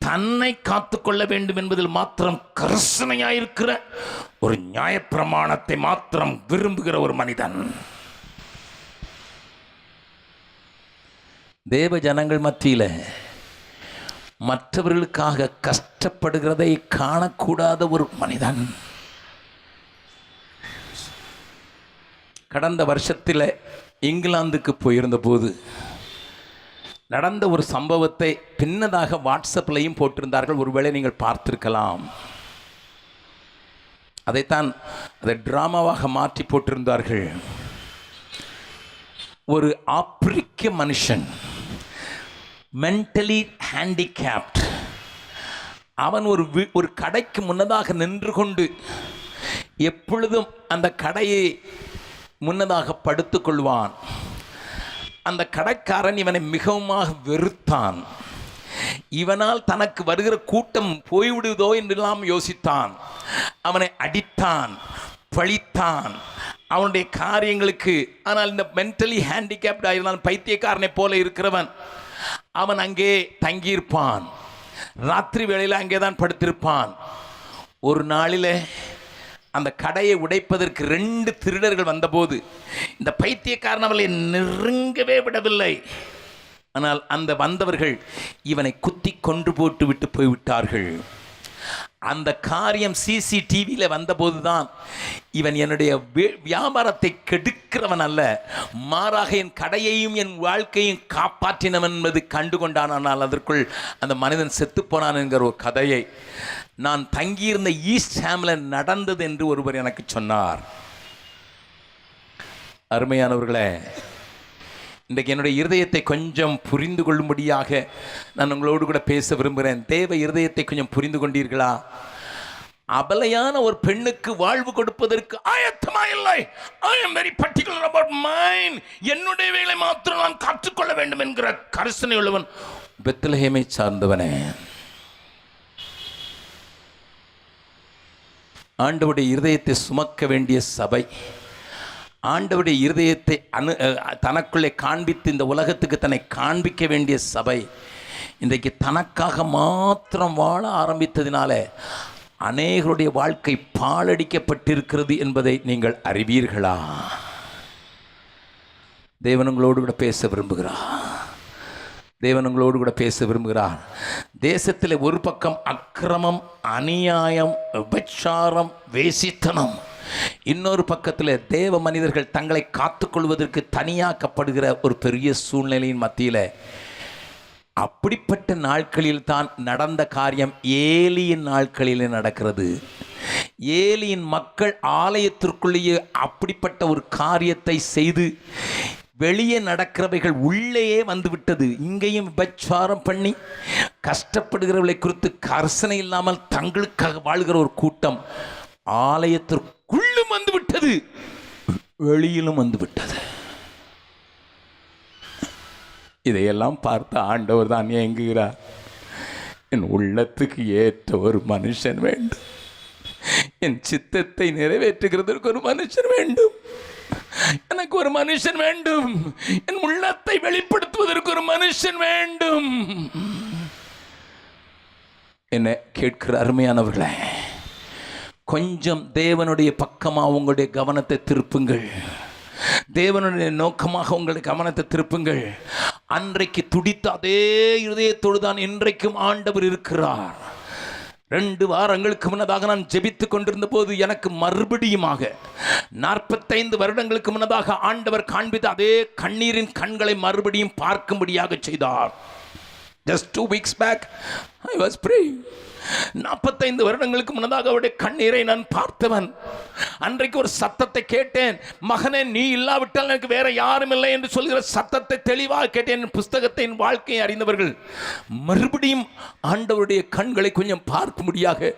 தன்னை காத்துக்கொள்ள வேண்டும் என்பதில் மாத்திரம் கரிசனையாயிருக்கிற ஒரு நியாயப்பிரமாணத்தை மாத்திரம் விரும்புகிற ஒரு மனிதன். தேவ ஜனங்கள் மத்தியில் மற்றவர்களுக்காக கஷ்டப்படுகிறதை காணக்கூடாத ஒரு மனிதன். கடந்த வருஷத்தில் இங்கிலாந்துக்கு போயிருந்த போது நடந்த ஒரு சம்பவத்தை பின்னதாக வாட்ஸ்அப்லையும் போட்டிருந்தார்கள். ஒருவேளை நீங்கள் பார்த்திருக்கலாம். அதை டிராமாவாக மாற்றி போட்டிருந்தார்கள். ஒரு ஆப்பிரிக்க மனுஷன், மென்டலி ஹேண்டிகேப்ட், அவன் ஒரு கடைக்கு முன்னதாக நின்று கொண்டு எப்பொழுதும் அந்த கடையை முன்னதாக படுத்துக்கொள்வான். அந்த கடைக்காரன் இவனை மிகவும் வெறுத்தான். இவனால் தனக்கு வருகிற கூட்டம் போய்விடுதோ என்றெல்லாம் யோசித்தான். அவனை அடித்தான், பழித்தான், அவனுடைய காரியங்களுக்கு. ஆனால் இந்த மென்டலி ஹேண்டிகேப்ட் ஆயிருந்தான், பைத்தியக்காரனை போல இருக்கிறவன். அவன் அங்கே தங்கியிருப்பான், ராத்திரி வேளையில் அங்கே தான் படுத்திருப்பான். ஒரு நாளில் அந்த கடையை உடைப்பதற்கு 2 திருடர்கள் வந்தபோது இந்த பைத்தியக்காரன் அவளை நெருங்கவே விடவில்லை. ஆனால் அந்த வந்தவர்கள் இவனை குத்தி கொன்று போட்டு விட்டு போய்விட்டார்கள். அந்த காரியம் சிசிடிவியில் வந்தபோது தான் இவன் என்னுடைய வியாபாரத்தை கெடுக்கிறவன் அல்ல, மாறாக என் கடையையும் என் வாழ்க்கையும் காப்பாற்றினவன் என்பது கண்டுகொண்டான். ஆனால் அதற்குள் அந்த மனிதன் செத்துப்போனான் என்கிற ஒரு கதையை நான் தங்கியிருந்த ஈஸ்ட் ஹாமில் நடந்தது என்று ஒருவர் எனக்கு சொன்னார். அருமையானவர்களே, இன்றைக்கு என்னுடைய இருதயத்தை கொஞ்சம் புரிந்து கொள்ளும்படியாக நான் உங்களோடு கூட பேச விரும்புகிறேன். தேவ இருதயத்தை கொஞ்சம் புரிந்து கொண்டீர்களா? அபலையான ஒரு பெண்ணுக்கு வாழ்வு கொடுப்பதற்கு ஆயத்தமா இல்லை. I am very particular about mine. என்னுடைய வேலை மாத்திரம் நான் காத்துக்கொள்ள வேண்டும் என்கிற கரிசனை உள்ளவன் பெத்லஹேமை சார்ந்தவனே. ஆண்டவருடைய இருதயத்தை சுமக்க வேண்டிய சபை, ஆண்டவருடைய இருதயத்தை தனக்குள்ளே காண்பித்து இந்த உலகத்துக்கு தன்னை காண்பிக்க வேண்டிய சபை இன்றைக்கு தனக்காக மாத்திரம் வாழ ஆரம்பித்ததினால அநேகருடைய வாழ்க்கை பாழடிக்கப்பட்டிருக்கிறது என்பதை நீங்கள் அறிவீர்களா? தேவன் உங்களோடு கூட பேச விரும்புகிறார். தேசத்தில் ஒரு பக்கம் அக்கிரமம், அநியாயம், விபச்சாரம், வேசித்தனம், இன்னொரு பக்கத்தில் தேவ மனிதர்கள் தங்களை காத்துக்கொள்வதற்கு தனியாக்கப்படுகிற ஒரு பெரிய சூழ்நிலையின் மத்தியில் அப்படிப்பட்ட நாட்களில் தான் நடந்த காரியம் ஏலியின் நாட்களில் நடக்கிறது. ஏலியின் மக்கள் ஆலயத்திற்குள்ளேயே அப்படிப்பட்ட ஒரு காரியத்தை செய்து வெளியே நடக்கிறவைகள் உள்ளேயே வந்துவிட்டது. இங்கேயும் விபச்சாரம் பண்ணி கஷ்டப்படுகிறவர்களை குறித்து கர்சனை இல்லாமல் தங்களுக்காக வாழ்கிற ஒரு கூட்டம் ஆலயத்திற்குள்ளும் வந்துவிட்டது, வெளியிலும் வந்துவிட்டது. இதையெல்லாம் பார்த்த ஆண்டவர் தான் ஏங்குகிறார். என் உள்ளத்துக்கு ஏற்ற ஒரு மனுஷன் வேண்டும், என் சித்தத்தை நிறைவேற்றுகிறதற்கு ஒரு மனுஷன் வேண்டும், எனக்கு ஒரு மனுஷன் வேண்டும், என் உள்ளத்தை வெளிப்படுத்துவதற்கு ஒரு மனுஷன் வேண்டும். என்ன கேட்கிற அருமையானவர்களே, கொஞ்சம் தேவனுடைய பக்கமாக உங்களுடைய கவனத்தை திருப்புங்கள். தேவனுடைய நோக்கமாக உங்களுடைய கவனத்தை திருப்புங்கள். அன்றைக்கு துடித்த அதே இருதயத்தோடு தான் இன்றைக்கும் ஆண்டவர் இருக்கிறார். 2 வாரங்களுக்கு முன்னதாக நான் ஜெபித்து கொண்டிருந்த போது எனக்கு மறுபடியுமாக 45 வருடங்களுக்கு முன்னதாக ஆண்டவர் காண்பித்த அதே கண்ணீரின் கண்களை மறுபடியும் பார்க்கும்படியாக செய்தார். Just 2 weeks back I was praying. 45 வருடங்களுக்கு முன்னதாக அவருடைய கண்ணீரை நான் பார்த்தவன். அன்றைக்கு ஒரு சத்தத்தை கேட்டேன், மகனே நீ இல்லாவிட்டால் எனக்கு வேற யாரும் இல்லை என்று சொல்கிற சத்தத்தை தெளிவாக கேட்டேன். புஸ்தகத்தை என் வாழ்க்கையை அறிந்தவர்கள் மறுபடியும் ஆண்டவருடைய கண்களை கொஞ்சம் பார்க்கும்படியாக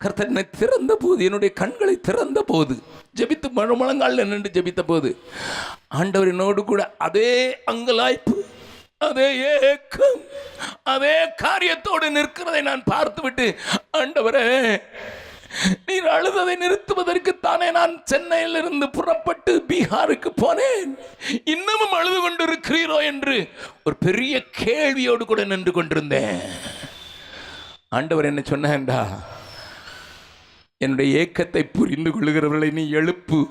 கர்த்தர் என்னை திறந்த போது, என்னுடைய கண்களை திறந்த போது, ஜெபித்து முழங்கால் நின்று ஜெபித்த போது ஆண்டவர் என்னோடு கூட அதே அங்கலாய்ப்பு, அதே ஏக்கம், அதே காரியத்தோடு நிற்கிறதை நான் பார்த்துவிட்டு, ஆண்டவரே நீர் அழுததை நிறுத்துவதற்கு தானே நான் சென்னையிலிருந்து புறப்பட்டு பீகாருக்கு போனேன், இன்னமும் அழுது கொண்டிருக்கிறீரோ என்று ஒரு பெரிய கேள்வியோடு கூட நின்று கொண்டிருந்தேன். ஆண்டவர் என்ன சொன்னேன்டா, என்னுடைய ஏக்கத்தை புரிந்து கொள்ளுகிறவர்களை நீ எழுப்பு,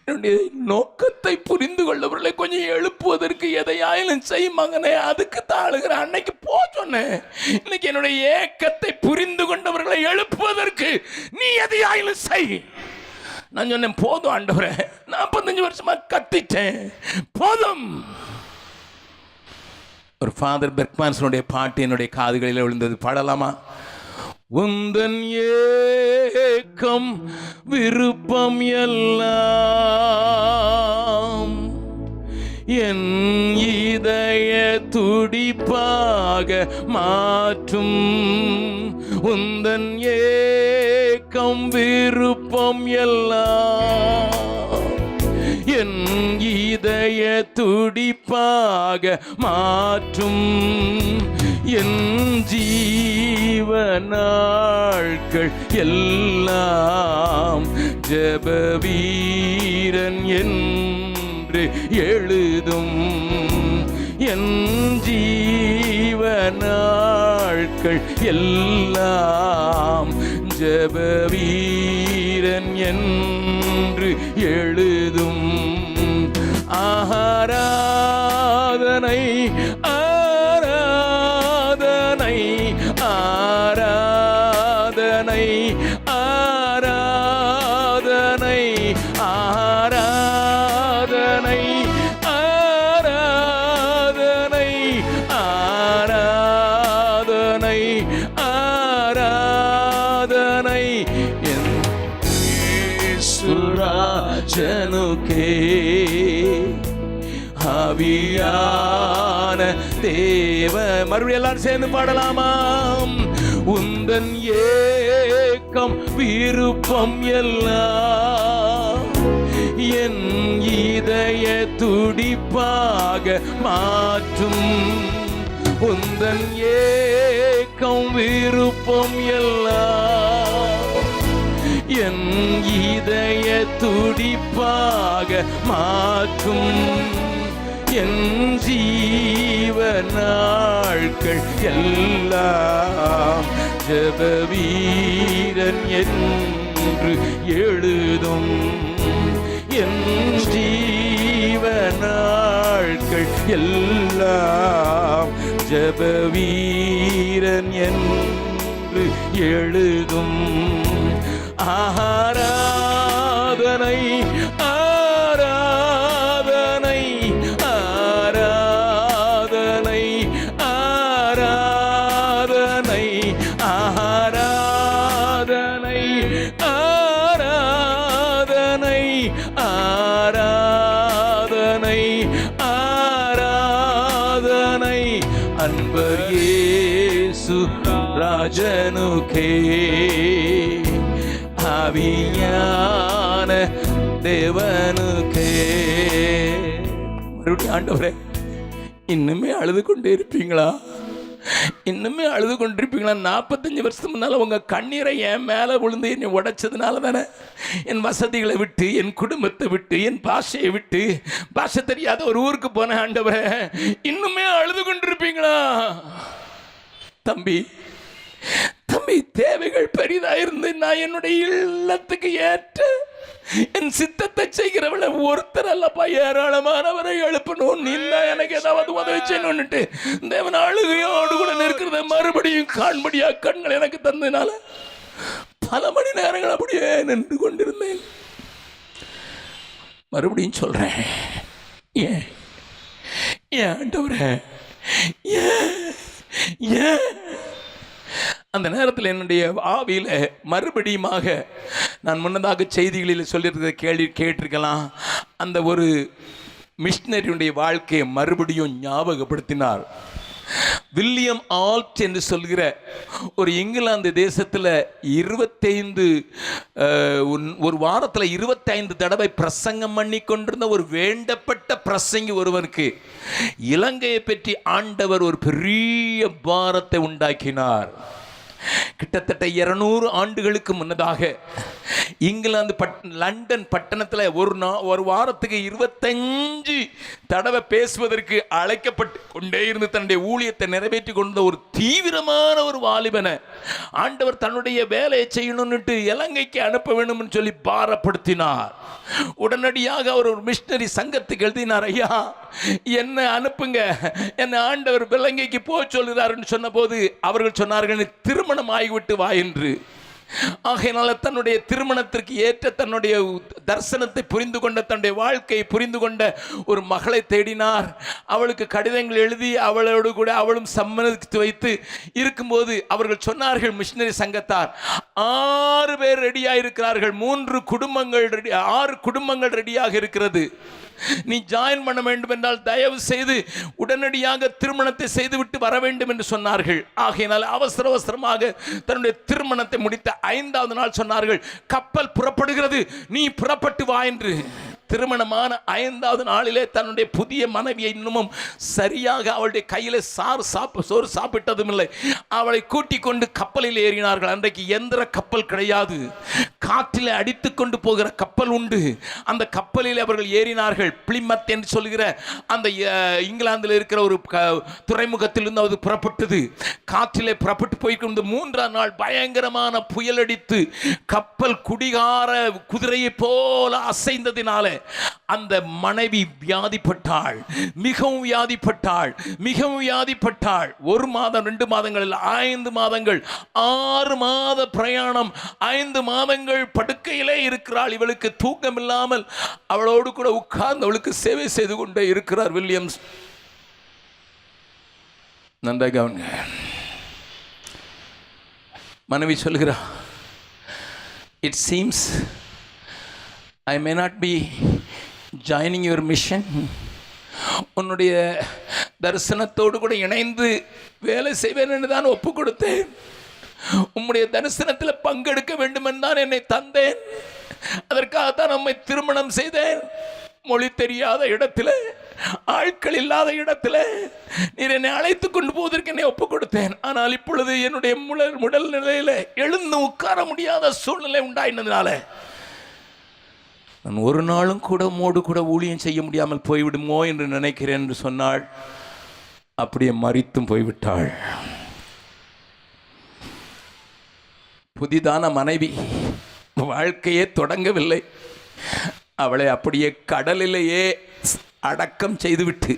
என்னுடைய நோக்கத்தை புரிந்து கொள்ளவர்களை கொஞ்சம் எழுப்புவதற்கு எதையாயிலும் செய் மகனே, அதுக்கு தான் அழுகிற. அன்னைக்கு போ சொன்னேன். இன்னைக்கு என்னுடைய ஏக்கத்தை புரிந்து கொண்டவர்களை எழுப்புவதற்கு நீ எதையாயிலும் செய். நான் சொன்னேன், போதும் ஆண்டவரே, 45 வருஷமா கத்திட்டேன், போதும். ஒரு ஃபாதர் பெர்க்மான்ஸனுடைய பாட்டு என்னுடைய காதுகளில் விழுந்தது. பாடலாமா? உந்தன் ஏக்கம் விருப்பம் எல்லாம் என் இதய துடிப்பாக மாற்றும். உந்தன் ஏக்கம் விருப்பம் எல்லாம் என் இதய துடிப்பாக மாற்றும். என் ஜீவ நாட்கள் எல்லாம் ஜெப வீரன் என்று எழுதும். என் ஜீவ நாட்கள் எல்லாம் ஜெப வீரன் என்று எழுதும். ஆராதனை ஆராதனை ஆராதனை ஆராதனை ஆராதனை ஆராதனை ஆராதனை ஆராதனை என் இயேசுராஜனுக்கே ஆவியான தேவ. மறுபடியும் எல்லாரும் சேர்ந்து பாடலாமாம்? உந்தன் ஏக்கம் விருப்பம் எல்லாம் என் இதய துடிப்பாக மாற்றும். உந்தன் ஏக்கம் விருப்பம் எல்லாம் என் இதய துடிப்பாக மாற்றும். என் ஜீவ நாட்கள் எல்லாம் ஜெப வீரன் என்று எழுதும். என் ஜீவ நாட்கள் எல்லாம் ஜெப வீரன் என்று எழுதும். ஆராதனை ஆராதனை ஆராதனை ஆராதனை ஆராதனை ஆராதனை ஆராதனை ஆராதனை அன்பர் இயேசு ராஜனுக்கே ஆவியான தேவனுக்கே. மறுபடியும் ஆண்டவரே, இன்னுமே அழுது கொண்டே இருப்பீங்களா? இன்னுமே அழுது கொண்டிருப்பீங்களா? 45 வருஷத்துக்கு முன்னால் உங்கள் கண்ணீரை என் மேலே விழுந்து என்னை உடைச்சதுனால தானே என் வசதிகளை விட்டு, என் குடும்பத்தை விட்டு, என் பாஷையை விட்டு, பாஷை தெரியாத ஒரு ஊருக்கு போனேன். ஆண்டவரே, இன்னுமே அழுது கொண்டிருப்பீங்களா? தம்பி தம்பி, தேவைகள் பெரிதாயிருந்து நான் என்னுடைய இல்லத்துக்கு ஏற்ற என் சித்தத்தை செய்கிறவளை ஒருத்தர் அல்லப்பா, ஏராளமானவரை எழுப்பணும். நீ தான் எனக்கு ஏதாவது உதவி செய்யணும்னுட்டு தேவன் அழுகையோடு கூட நிற்கிறத மறுபடியும் காண்படியா கண்கள் எனக்கு தந்ததுனால பல மணி நேரங்கள் அப்படியே நின்று கொண்டிருந்தேன். மறுபடியும் சொல்றேன், ஏன் ஏன் ஆண்டவரே, ஏன் ஏன்? அந்த நேரத்தில் என்னுடைய ஆவியில் மறுபடியுமாக நான் முன்னதாக செய்திகளில் சொல்லியிருக்கிறத கேட்டிருக்கலாம். அந்த ஒரு மிஷினரியுடைய வாழ்க்கையை மறுபடியும் ஞாபகப்படுத்தினார். வில்லியம் ஆல்ட் என்று சொல்கிற ஒரு இங்கிலாந்து தேசத்தில் 25 ஒரு வாரத்தில் 25 தடவை பிரசங்கம் பண்ணி கொண்டிருந்த ஒரு வேண்டப்பட்ட பிரசங்கி ஒருவருக்கு இலங்கையை பற்றி ஆண்டவர் ஒரு பெரிய பாரத்தை உண்டாக்கினார். கிட்டத்தட்ட 200 ஆண்டுகளுக்கு முன்னதாக இங்கிலாந்து லண்டன் பட்டணத்தில் ஒரு வாரத்துக்கு 25 தடவை பேசுவதற்கு அழைக்கப்பட்டு கொண்டே இருந்து தன்னுடைய ஊழியத்தை நிறைவேற்றி கொண்ட ஒரு தீவிரமான ஒரு வாலிபனை ஆண்டவர் தன்னுடைய வேலையை செய்யணும்னுட்டு இலங்கைக்கு அனுப்ப வேண்டும்னு சொல்லி பாரப்படுத்தினார். உடனடியாக அவர் ஒரு மிஷனரி சங்கத்துக்கு எழுதினார், ஐயா என்ன அனுப்புங்க, என்ன ஆண்டவர் இலங்கைக்கு போக சொல்கிறாருன்னு சொன்னபோது அவர்கள் சொன்னார்கள், திருமணம் ஆகிவிட்டு வா என்று. ஆகையினால தன்னுடைய திருமணத்திற்கு ஏற்ற தன்னுடைய தரிசனத்தை புரிந்து கொண்ட, தன்னுடைய வாழ்க்கையை புரிந்து கொண்ட ஒரு மகளை தேடினார். அவளுக்கு கடிதங்கள் எழுதி அவளோடு கூட அவளும் சம்மதித்து வைத்து இருக்கும்போது அவர்கள் சொன்னார்கள், மிஷனரி சங்கத்தார் 6 பேர் ரெடியாக இருக்கிறார்கள், 3 குடும்பங்கள் 6 குடும்பங்கள் ரெடியாக இருக்கிறது, நீ ஜாயின் பண்ண வேண்டும் என்றால் தயவு செய்து உடனடியாக திருமணத்தை செய்துவிட்டு வர வேண்டும் என்று சொன்னார்கள். ஆகையினால் அவசரமாக தன்னுடைய திருமணத்தை முடித்த 5வது நாள் சொன்னார்கள், கப்பல் புறப்படுகிறது, நீ புறப்பட்டு வா என்று. திருமணமான 5வது நாளிலே தன்னுடைய புதிய மனைவியை இன்னமும் சரியாக அவளுடைய கையில் சோறு சாப்பிட்டதும் இல்லை, அவளை கூட்டிக் கொண்டு கப்பலில் ஏறினார்கள். அன்றைக்கு எந்திர கப்பல் கிடையாது, காற்றில் அடித்து கொண்டு போகிற கப்பல் உண்டு. அந்த கப்பலில் அவர்கள் ஏறினார்கள். பிளிமத் என்று சொல்கிற அந்த இங்கிலாந்தில் இருக்கிற ஒரு துறைமுகத்திலிருந்து அது புறப்பட்டது. காற்றிலே புறப்பட்டு போய்க்கொண்டு 3ஆம் நாள் பயங்கரமான புயல் அடித்து கப்பல் குடிகார குதிரையை போல அசைந்ததினால அந்த மனைவி வியாதிப்பட்டாள், மிகவும் வியாதிப்பட்டாள். 1 மாதம் 2 மாதங்களில் 5 மாதங்கள், 6 மாத பிரயாணம், 5 மாதங்கள் படுக்கையிலே இருக்கிறாள். இவளுக்கு தூக்கம் இல்லாமல் அவளோடு கூட உட்கார்ந்து அவளுக்கு சேவை செய்து கொண்டே இருக்கிறார் வில்லியம்ஸ். நன்றாக கவனிங்க. மனைவி சொல்கிறார், it seems I may not be joining your mission. உன்னுடைய தரிசனத்தோடு கூட இணைந்து வேலை செய்வேன் என்று தான் ஒப்பு கொடுத்தேன். உம்முடைய தரிசனத்தில் பங்கெடுக்க வேண்டும் என்றான் என்னை தந்தேன். அதற்காகத்தான் நம்மை திருமணம் செய்தேன். மொழி தெரியாத இடத்துல, ஆட்கள் இல்லாத இடத்துல நீர் என்னை அழைத்து கொண்டு போவதற்கு என்னை ஒப்பு கொடுத்தேன். ஆனால் இப்பொழுது என்னுடைய உடல் நிலையில் எழுந்து உட்கார முடியாத சூழ்நிலை உண்டாயினதுனால நான் ஒரு நாளும் கூட மோடு கூட ஊழியம் செய்ய முடியாமல் போய்விடுமோ என்று நினைக்கிறேன் என்று சொன்னாள். அப்படியே மரித்தும் போய்விட்டாள். புதிதான மனைவி வாழ்க்கையே தொடங்கவில்லை. அவளை அப்படியே கடலிலேயே அடக்கம் செய்துவிட்டு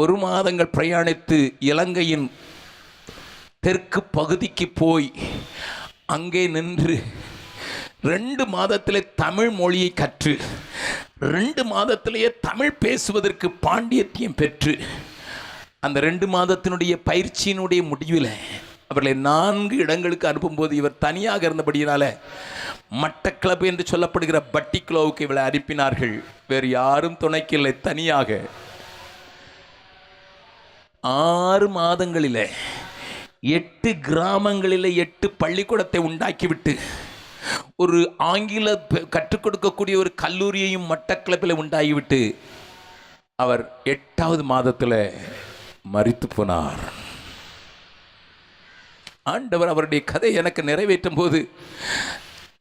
1 மாதங்கள் பிரயாணித்து இலங்கையின் தெற்கு பகுதிக்கு போய் அங்கே நின்று 2 மாதத்திலே தமிழ் மொழியை கற்று 2 மாதத்திலேயே தமிழ் பேசுவதற்கு பாண்டியத்தியம் பெற்று அந்த 2 மாதத்தினுடைய பயிற்சியினுடைய முடிவில் அவர்களை 4 இடங்களுக்கு அனுப்பும்போது இவர் தனியாக இருந்தபடியினால மட்டக்களப்பு என்று சொல்லப்படுகிற பட்டிக்குலோவுக்கு இவளை அனுப்பினார்கள். வேறு யாரும் துணைக்கில்லை, தனியாக. 6 மாதங்களில் 8 கிராமங்களில் 8 பள்ளிக்கூடத்தை உண்டாக்கிவிட்டு ஒரு ஆங்கில கற்றுக் கொடுக்கக்கூடிய ஒரு கல்லூரியையும் மட்டக்களப்பில் உண்டாகிவிட்டு அவர் 8வது மாதத்தில் மரித்து போனார். ஆண்டவர் அவருடைய கதை எனக்கு நிறைவேற்றும் போது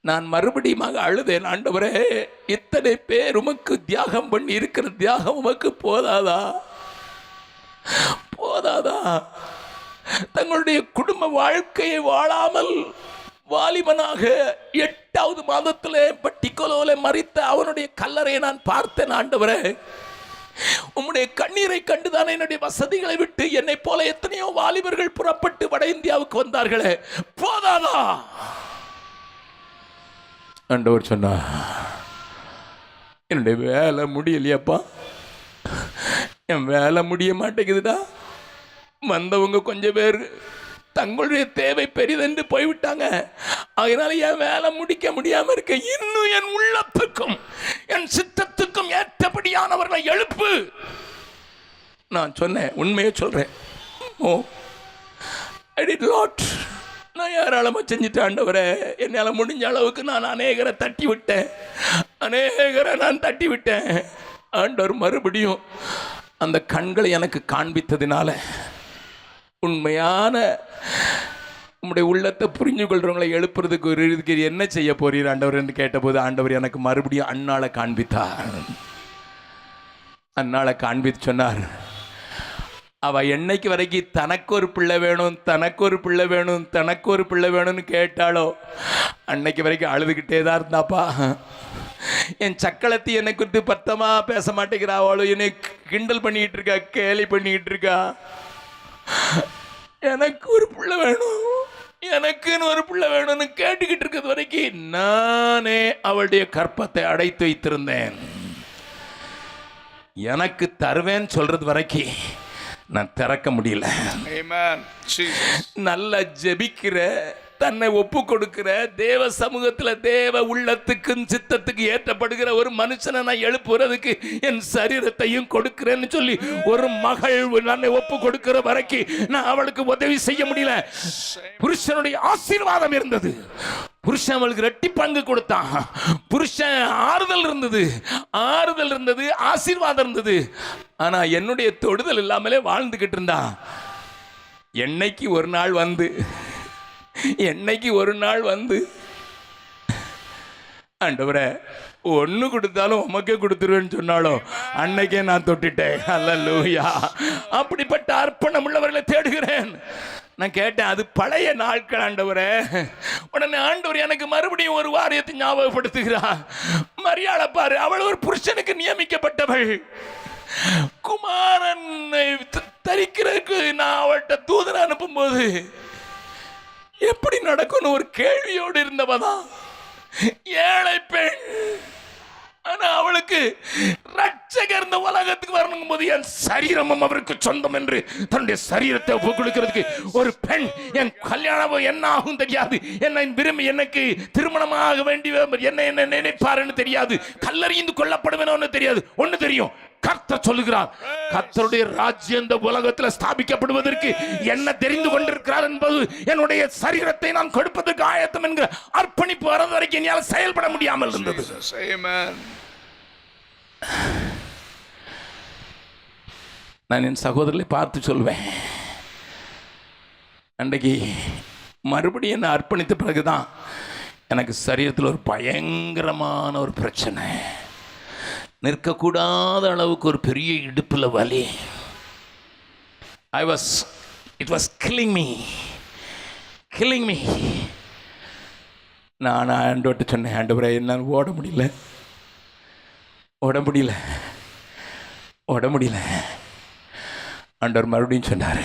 நான் மறுபடியும் அழுதேன். ஆண்டவரே, இத்தனை பேர் உமக்கு தியாகம் பண்ணி இருக்கிற தியாகம் உமக்கு போதாதா? தங்களுடைய குடும்ப வாழ்க்கையை வாழாமல் வாலிபனாக 8வது மாதத்திலே பட்டிக்கோலோல மரித்த அவனுடைய கல்லறையை நான் பார்த்தேன். ஆண்டவரே, உம்முடைய கண்ணீரை கண்டுதான் என்னுடைய வசதிகளை விட்டு என்னை போல எத்தனையோ வாலிபர்கள் புறப்பட்டு வட இந்தியாவுக்கு வந்தார்களே, போதாதா? ஆண்டவர் சொன்னா, என்னுடைய வேலை முடியலையாப்பா, என் வேலை முடிய மாட்டேங்குதுடா. வந்தவங்க கொஞ்சம் பேர் தங்களுடைய தேவை பெரிதென்று போய்விட்டாங்க. அதனால என் வேலை முடிக்க முடியாம இருக்க. இன்னும் என் உள்ளத்துக்கும் என் சித்தத்துக்கும் ஏற்றபடியானவர்களை எழுப்பு. நான் சொன்னேன், உண்மையை சொல்றேன். நான் ஏராளமாக செஞ்சுட்டேன் ஆண்டவரே. என்னால் முடிஞ்ச அளவுக்கு நான் அநேகரை தட்டி விட்டேன். ஆண்டவர் மறுபடியும் அந்த கண்களை எனக்கு காண்பித்ததினால உண்மையான உங்களுடைய உள்ளத்தை புரிஞ்சு கொள்றவங்களை எழுப்புறதுக்கு ஒரு இதுக்கு என்ன செய்ய போறீர் ஆண்டவர் என்று கேட்டபோது ஆண்டவர் எனக்கு மறுபடியும் அன்னாளை காண்பித்தார். அன்னாளை காண்பித்து சொன்னார், அவ என்னைக்கு வரைக்கும் தனக்கு ஒரு பிள்ளை வேணும்னு கேட்டாலோ அன்னைக்கு வரைக்கும் அழுதுகிட்டே தான் இருந்தாப்பா. என் சக்களத்தை என்னை குறித்து பத்தமா பேச மாட்டேங்கிறா, அவளோ என்னை கிண்டல் பண்ணிக்கிட்டு இருக்கா, கேலி பண்ணிக்கிட்டு இருக்கா. எனக்கு ஒரு பிள்ளை வேணும், எனக்குன்னு ஒரு பிள்ளை வேணும்னு கேட்டுக்கிட்டு இருக்கிறது வரைக்கும் நானே அவளுடைய கற்பத்தை அடைத்து வைத்திருந்தேன். எனக்கு தருவேன்னு சொல்றது வரைக்கும் நான் திறக்க முடியல. நல்லா ஜெபிக்கிற, தன்னை ஒப்பு கொடுக்கிற, தேவ சமூகத்தில் தேவ உள்ளத்துக்கும் சித்தத்துக்கு ஏற்றப்படுகிற ஒரு மனுஷனை நான் எழுப்புறதுக்கு என் சரீரத்தையும் கொடுக்கிறேன்னு சொல்லி ஒரு மகள் நான் ஒப்பு கொடுக்கிற வரைக்கும் நான் அவளுக்கு உதவி செய்ய முடியல. புருஷனுடைய ஆசீர்வாதம் இருந்தது, புருஷன் அவளுக்கு ரெட்டி பங்கு கொடுத்தான், புருஷன் ஆறுதல் இருந்தது, ஆசீர்வாதம் இருந்தது. ஆனா என்னுடைய தொடுதல் இல்லாமலே வாழ்ந்துகிட்டு இருந்தான். என்னைக்கு ஒரு நாள் வந்து ஆண்டவரே ஒன்று கொடுத்தாலும் உமக்கே கொடுத்துருவேன்னு சொன்னாலும் அன்னைக்கே நான் தொட்டுட்டேன். அல்லேலூயா. அப்படிப்பட்ட அர்ப்பணம் உள்ளவர்களை தேடுகிறேன். நான் கேட்டேன், அது பழைய நாட்கள் ஆண்டவரே. உடனே ஆண்டவர் எனக்கு மறுபடியும் ஒரு வாரியத்தை ஞாபகப்படுத்துகிறார். மரியாதை பாரு, அவள் ஒரு புருஷனுக்கு நியமிக்கப்பட்டவள். குமாரனை தரிக்கிறதுக்கு நான் அவள்கிட்ட தூதனை அனுப்பும்போது எப்படி நடக்கும்னு ஒரு கேள்வியோடு இருந்தவதான் ஏழை பெண். ஆனா அவளுக்கு ரட்சகர் இந்த உலகத்துக்கு வரணும் போது என் சரீரமும் அவருக்கு சொந்தம் என்று தன்னுடைய சரீரத்தை ஒப்புக் கொடுக்கிறதுக்கு ஒரு பெண், என் கல்யாணம் என்ன ஆகும் தெரியாது, என்னை விரும்பி எனக்கு திருமணமாக வேண்டிய என்ன நினைப்பாருன்னு தெரியாது, கல்லறிந்து கொல்லப்படுவேன்னு தெரியாது. ஒண்ணு தெரியும், கர்த்தர் சொல்லுகிறார், கர்த்தருடைய ராஜ்யம் இந்த உலகத்தில் ஸ்தாபிக்கப்படுவதற்கு என்ன தெரிந்து கொண்டிருக்கிறார் என்பது என்னுடைய சரீரத்தை நான் கொடுப்பதற்கு ஆயத்தம் என்கிற அர்ப்பணிப்பு வரது வரைக்கும் என்னால் செயல்பட முடியாமல் இருந்தது. நான் என் சகோதரரை பார்த்து சொல்வேன், அன்றைக்கு மறுபடியும் என்ன அர்ப்பணித்த பிறகுதான் எனக்கு சரீரத்தில் ஒரு பயங்கரமான ஒரு பிரச்சனை, நிற்கக்கூடாத அளவுக்கு ஒரு பெரிய இடுப்புல வலி. It was killing me. நான் ஆண்டவர்கிட்ட சொன்னேன், ஆண்டவரே என்னால் ஓட முடியல. ஆண்டவர் மறுபடியும் சொன்னார்,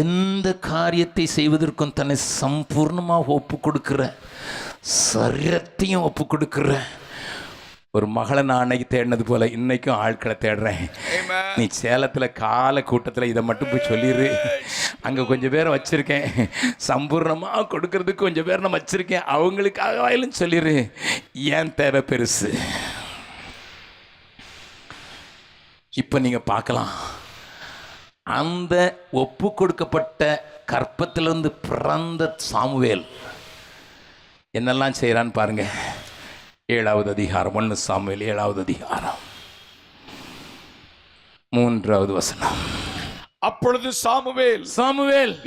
எந்த காரியத்தை செய்வதற்கும் தன்னை சம்பூர்ணமாக ஒப்பு கொடுக்கிற, சரீரத்தையும் ஒப்பு கொடுக்கிற ஒரு மகளை நான் அன்னைக்கு தேடினது போல இன்னைக்கும் ஆட்களை தேடுறேன். நீ சேலத்தில் கால கூட்டத்தில் இதை மட்டும் போய் சொல்லிடு, அங்கே கொஞ்சம் பேரை வச்சிருக்கேன், சம்பூர்ணமாக கொடுக்கறதுக்கு கொஞ்சம் பேர் நான் வச்சிருக்கேன், அவங்களுக்காக வாயிலும் சொல்லிடு, ஏன் தேவை பெருசு. இப்போ நீங்கள் பார்க்கலாம், அந்த ஒப்பு கொடுக்கப்பட்ட கற்பத்திலிருந்து பிறந்த சாமுவேல் என்னெல்லாம் செய்கிறான்னு பாருங்க. 7வது அதிகாரம் 1 சாமுவேல் 7வது அதிகாரம் 3வது வசனம். அப்பொழுது சாமுவேல்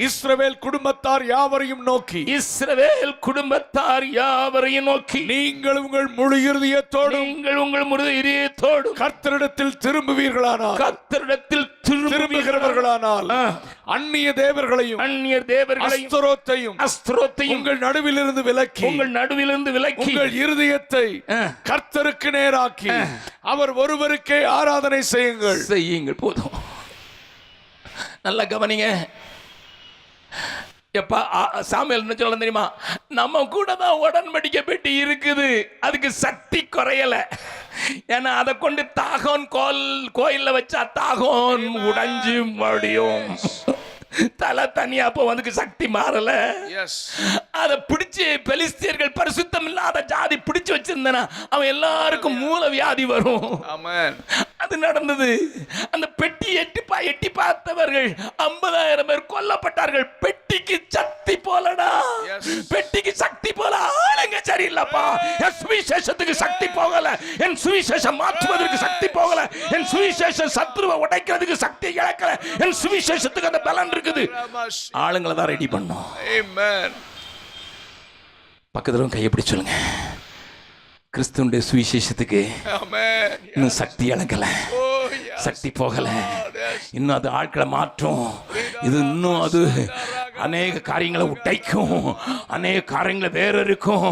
இஸ்ரவேல் குடும்பத்தார் யாவரையும் நோக்கி நீங்கள் உங்கள் முழு இருதயத்தோடும் கர்த்தரிடத்தில் திரும்புகிறவர்களானால் அந்நிய தேவர்களையும் அஸ்தரோத்தையும் உங்கள் நடுவிலிருந்து விலக்கி உங்கள் இருதயத்தை கர்த்தருக்கு நேராக்கி அவர் ஒருவருக்கே ஆராதனை செய்யுங்கள். போதும், நல்லா கவனிங்க. எப்பா சாமுவேல் என்ன சொல்ல தெரியுமா, நம்ம கூட தான் உடன்படிக்கை பெட்டி இருக்குது, அதுக்கு சக்தி குறையல. ஏன்னா அதை கொண்டு தாகோன் கோயில்ல வச்சா தாகோன் உடைஞ்சு மறுபடியும் தலை தனியா அப்போ வந்து சக்தி மாறல. அதை பிடிச்சு பெலிஸ்தியர்கள் பரிசுத்தம் இல்லாத ஜாதி பிடிச்சு வச்சிருந்தனா அவன் எல்லாருக்கும் மூல வியாதி வரும். அது நடந்தது. அந்த பெட்டி எட்டி பார்த்தவர்கள் 50,000 பேர் கொல்லப்பட்டார்கள். பெட்டிக்கு சக்தி போலடா, பெட்டிக்கு சக்தி போல ஆளுங்க சரியில்லப்பா. என் சுவிசேஷத்துக்கு சக்தி போகல, என் சுவிசேஷம் மாற்றுவதற்கு சக்தி போகல, என் சுவிசேஷம் சத்துருவை உடைக்கிறதுக்கு சக்தி இழக்கல, என் சுவிசேஷத்துக்கு அந்த பலன் இருக்குது. ஆளுங்களை தான் ரெடி பண்ணோம். பக்கத்துல கையை பிடி சொல்லுங்க, கிறிஸ்துவுடைய சுவிசேஷத்துக்கு இன்னும் சக்தி இழக்கல, சக்தி போகல, இன்னும் அது ஆட்களை மாற்றும். இது இன்னும் அது அநேக காரியங்களை உடைக்கும், அநேக காரியங்களை வேற இருக்கும்.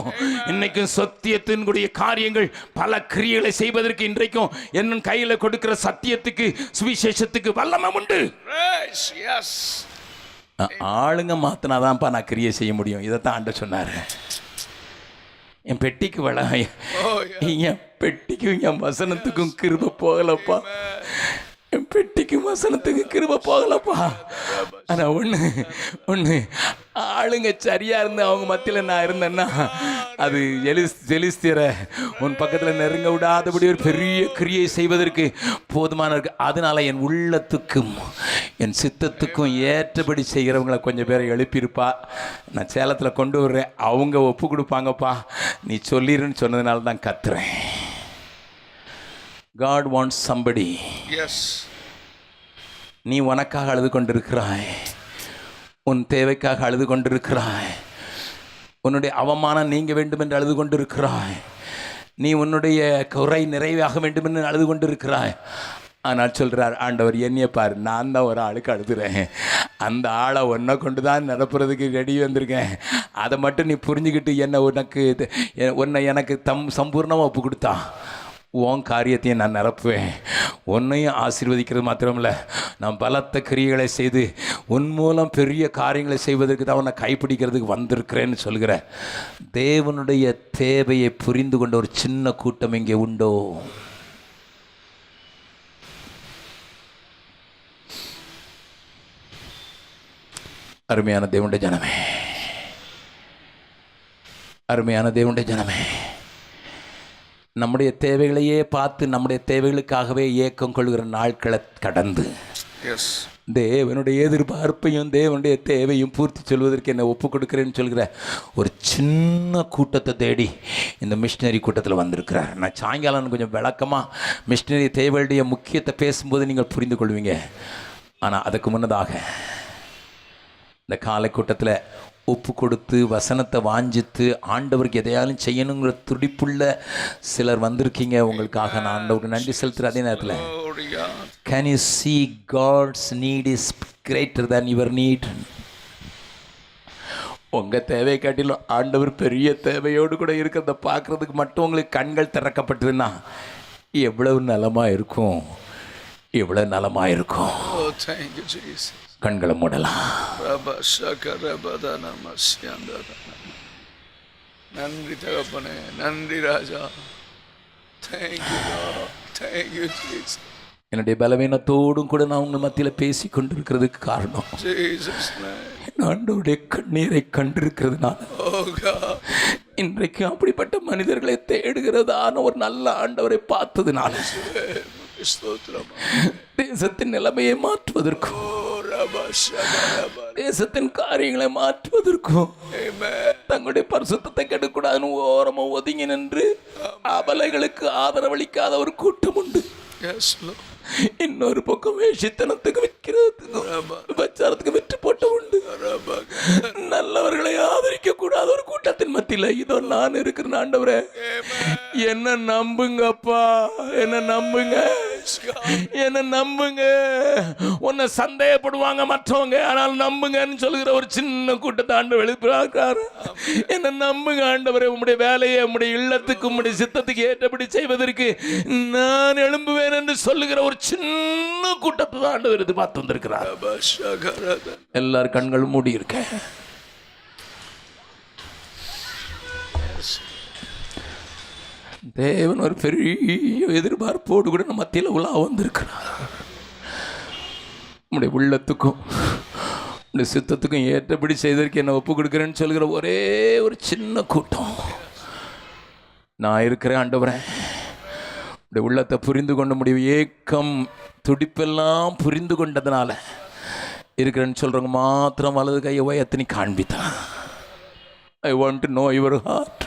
இன்னைக்கும் சத்தியத்தினுடைய காரியங்கள் பல கிரியைகளை செய்வதற்கு இன்றைக்கும் என்ன கையில் கொடுக்கிற சத்தியத்துக்கு சுவிசேஷத்துக்கு வல்லமை உண்டு. ஆளுங்க மாத்தினாதான்ப்பா நான் கிரியை செய்ய முடியும். இதைத்தான் ஆண்டவர் சொன்னார். என் பெட்டிக்கு என் பெட்டிக்கும் என் வசனத்துக்கும் கிருபை போகலப்பா, என் பெட்டிக்கும் வசனத்துக்கு கிருபை போகலப்பா. ஆனால் ஒன்று ஆளுங்க சரியா இருந்து அவங்க மத்தியில் நான் இருந்தேன்னா அது ஜெலிஸ்தியரை உன் பக்கத்தில் நெருங்க விடாதபடி ஒரு பெரிய கிரியை செய்வதற்கு போதுமான இருக்கு. அதனால என் உள்ளத்துக்கும் என் சித்தத்துக்கும் ஏற்றபடி செய்கிறவங்களை கொஞ்சம் பேரை எழுப்பியிருப்பா. நான் சேலத்தில் கொண்டு வர்றேன், அவங்க ஒப்பு கொடுப்பாங்கப்பா, நீ சொல்லிருன்னு சொன்னதுனால தான் கத்துறேன். God wants somebody. Yes. நீ உனக்காக அழுது கொண்டிருக்கிறாய், உன் தேவைக்காக அழுது கொண்டிருக்கிறாய், உன்னுடைய அவமானம் நீங்க வேண்டும் என்று அழுது கொண்டிருக்கிறாய், நீ உன்னுடைய குறை நிறைவாக வேண்டும் என்று அழுது கொண்டிருக்கிறாய். ஆனால் சொல்கிறார் ஆண்டவர், என்னைய பாரு, நான் தான் ஒரு ஆளுக்கு அழுதுறேன், அந்த ஆளை ஒன்றை கொண்டு தான் நிரப்புறதுக்கு ரெடி வந்திருக்கேன். அதை மட்டும் நீ புரிஞ்சுக்கிட்டு உன்னை எனக்கு சம்பூர்ணமாக ஒப்பு கொடுத்தா உன் காரியத்தையும் நான் நிரப்புவேன். உன்னையும் ஆசீர்வதிக்கிறது மாத்திரமில்லை, நான் பலத்த கிரியைகளை செய்து உன் மூலம் பெரிய காரியங்களை செய்வதற்கு தான் உன்னை கைப்பிடிக்கிறதுக்கு வந்திருக்கிறேன்னு சொல்கிற தேவனுடைய தேவையை புரிந்து கொண்ட ஒரு சின்ன கூட்டம் இங்கே உண்டோ? அருமையான தேவனுடைய ஜனமே, அருமையான தேவனுடைய ஜனமே, நம்முடைய தேவைகளையே பார்த்து நம்முடைய தேவைகளுக்காகவே ஏக்கம் கொள்கிற நாட்களை கடந்து தேவனுடைய எதிர்பார்ப்பையும் தேவனுடைய தேவையும் பூர்த்தி சொல்வதற்கு என்ன ஒப்பு கொடுக்குறேன்னு சொல்கிற ஒரு சின்ன கூட்டத்தை தேடி இந்த மிஷினரி கூட்டத்தில் வந்திருக்கிறார். நான் சாயங்காலம் கொஞ்சம் விளக்கமாக மிஷினரி தேவையுடைய முக்கியத்தை பேசும்போது நீங்கள் புரிந்து கொள்வீங்க. ஆனால் அதுக்கு முன்னதாக இந்த காலை கூட்டத்தில் ஒப்பு கொடுத்து வசனத்தை வாஞ்சித்து ஆண்டவருக்கு எதையாலும் செய்யணுங்கிற துடிப்புள்ள சிலர் வந்திருக்கீங்க. உங்களுக்காக நான் ஆண்டவருக்கு நன்றி செலுத்துகிறேன். அதே நேரத்தில் can you see God's need is greater than your need? உங்கள் தேவை காட்டிலும் ஆண்டவர் பெரிய தேவையோடு கூட இருக்கிறத பார்க்குறதுக்கு மட்டும் உங்களுக்கு கண்கள் திறக்கப்பட்டதுன்னா எவ்வளவு நலமாக இருக்கும், எவ்வளவு நலமாக இருக்கும். கண்களை மூடலாம். நன்றி தகப்பனே, நன்றி ராஜா. என்னுடைய பலவீனத்தோடும் கூட நான் உங்கள் மத்தியில் பேசி கொண்டிருக்கிறதுக்கு காரணம் ஆண்டவருடைய கண்ணீரை கண்டிருக்கிறதுனால. இன்றைக்கு அப்படிப்பட்ட மனிதர்களை தேடுகிறதான ஒரு நல்ல ஆண்டவரை பார்த்ததுனால தேசத்தின் நிலைமையை மாற்றுவதற்கும் தேசத்தின் காரியங்களை மாற்றுவதற்கும் தங்களுடைய பரிசுத்தத்தை கெடக்கூடாதுன்னு ஓரமா ஒதுங்கி நின்று அபலைகளுக்கு ஆதரவளிக்காத ஒரு கூட்டம் உண்டு. இன்னொரு பக்கம் வேஷித்தனத்துக்கு விற்கிறதுக்கும் விபச்சாரத்துக்கு விற்று போட்ட உண்டு. நல்லவர்களை ஆதரிக்க கூடாத ஒரு கூட்டத்தின் மத்தியில் இதோ நான் இருக்கிறேன். ஆண்டவரே, என்ன நம்புங்கப்பா, என்ன நம்புங்க, என்ன நம்புங்க. உன்னை சந்தேகப்படுவாங்க மற்றவங்க, ஆனால் நம்புங்கன்னு சொல்கிற ஒரு சின்ன கூட்டத்தை ஆண்டவர் எழுப்புகிறார். என்ன நம்புங்க ஆண்டவரே, உம்முடைய வேலையை உம்முடைய இல்லத்துக்கு உம்முடைய சித்தத்துக்கு ஏற்றபடி செய்வதற்கு நான் எழும்புவேன் என்று சொல்லுகிற ஒரு சின்ன கூட்டத்தை தான் ஆண்டவர் எதிர்பார்த்து வந்திருக்கிறார். எல்லாரும் கண்களும் மூடி இருக்க. தேவன் ஒரு பெரிய எதிர்பார்ப்போடு கூட நம்ம மத்தியில் உலா வந்திருக்கிறார். நம்முடைய உள்ளத்துக்கும் நம்முடைய சித்தத்துக்கும் ஏற்றபடி செய்ததற்கு என்ன ஒப்பு கொடுக்குறேன்னு சொல்கிற ஒரே ஒரு சின்ன கூட்டம். நான் இருக்கிறேன் ஆண்டவரே, உடைய உள்ளத்தை புரிந்து கொண்ட முடியும் ஏக்கம் துடிப்பெல்லாம் புரிந்து கொண்டதுனால இருக்கிறேன்னு சொல்கிறவங்க மாத்திரம் வலது கையை உயர்த்தி காண்பித்தான். I want to know your heart,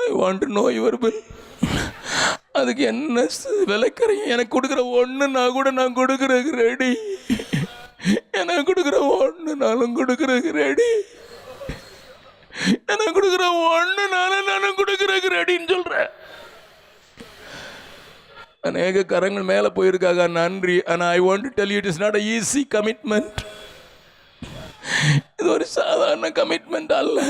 I want to know your will. அதுக்கு என்ன விலைக்கரையும் எனக்கு கொடுக்குற ஒன்றுனா கூட நான் கொடுக்குறதுக்கு ரெடி. எனக்கு கொடுக்குற ஒன்றுனாலும் கொடுக்குறதுக்கு ரெடி. எனக்கு கொடுக்குற ஒன்றுனாலும் நானும் கொடுக்குறதுக்கு ரெடின்னு சொல்கிறேன். அநேக கரங்கள் மேலே போயிருக்காங்க, நன்றி. ஆனால் ஐ want to tell you it is not a easy commitment. இது ஒரு சாதாரண கமிட்மெண்ட் அல்ல.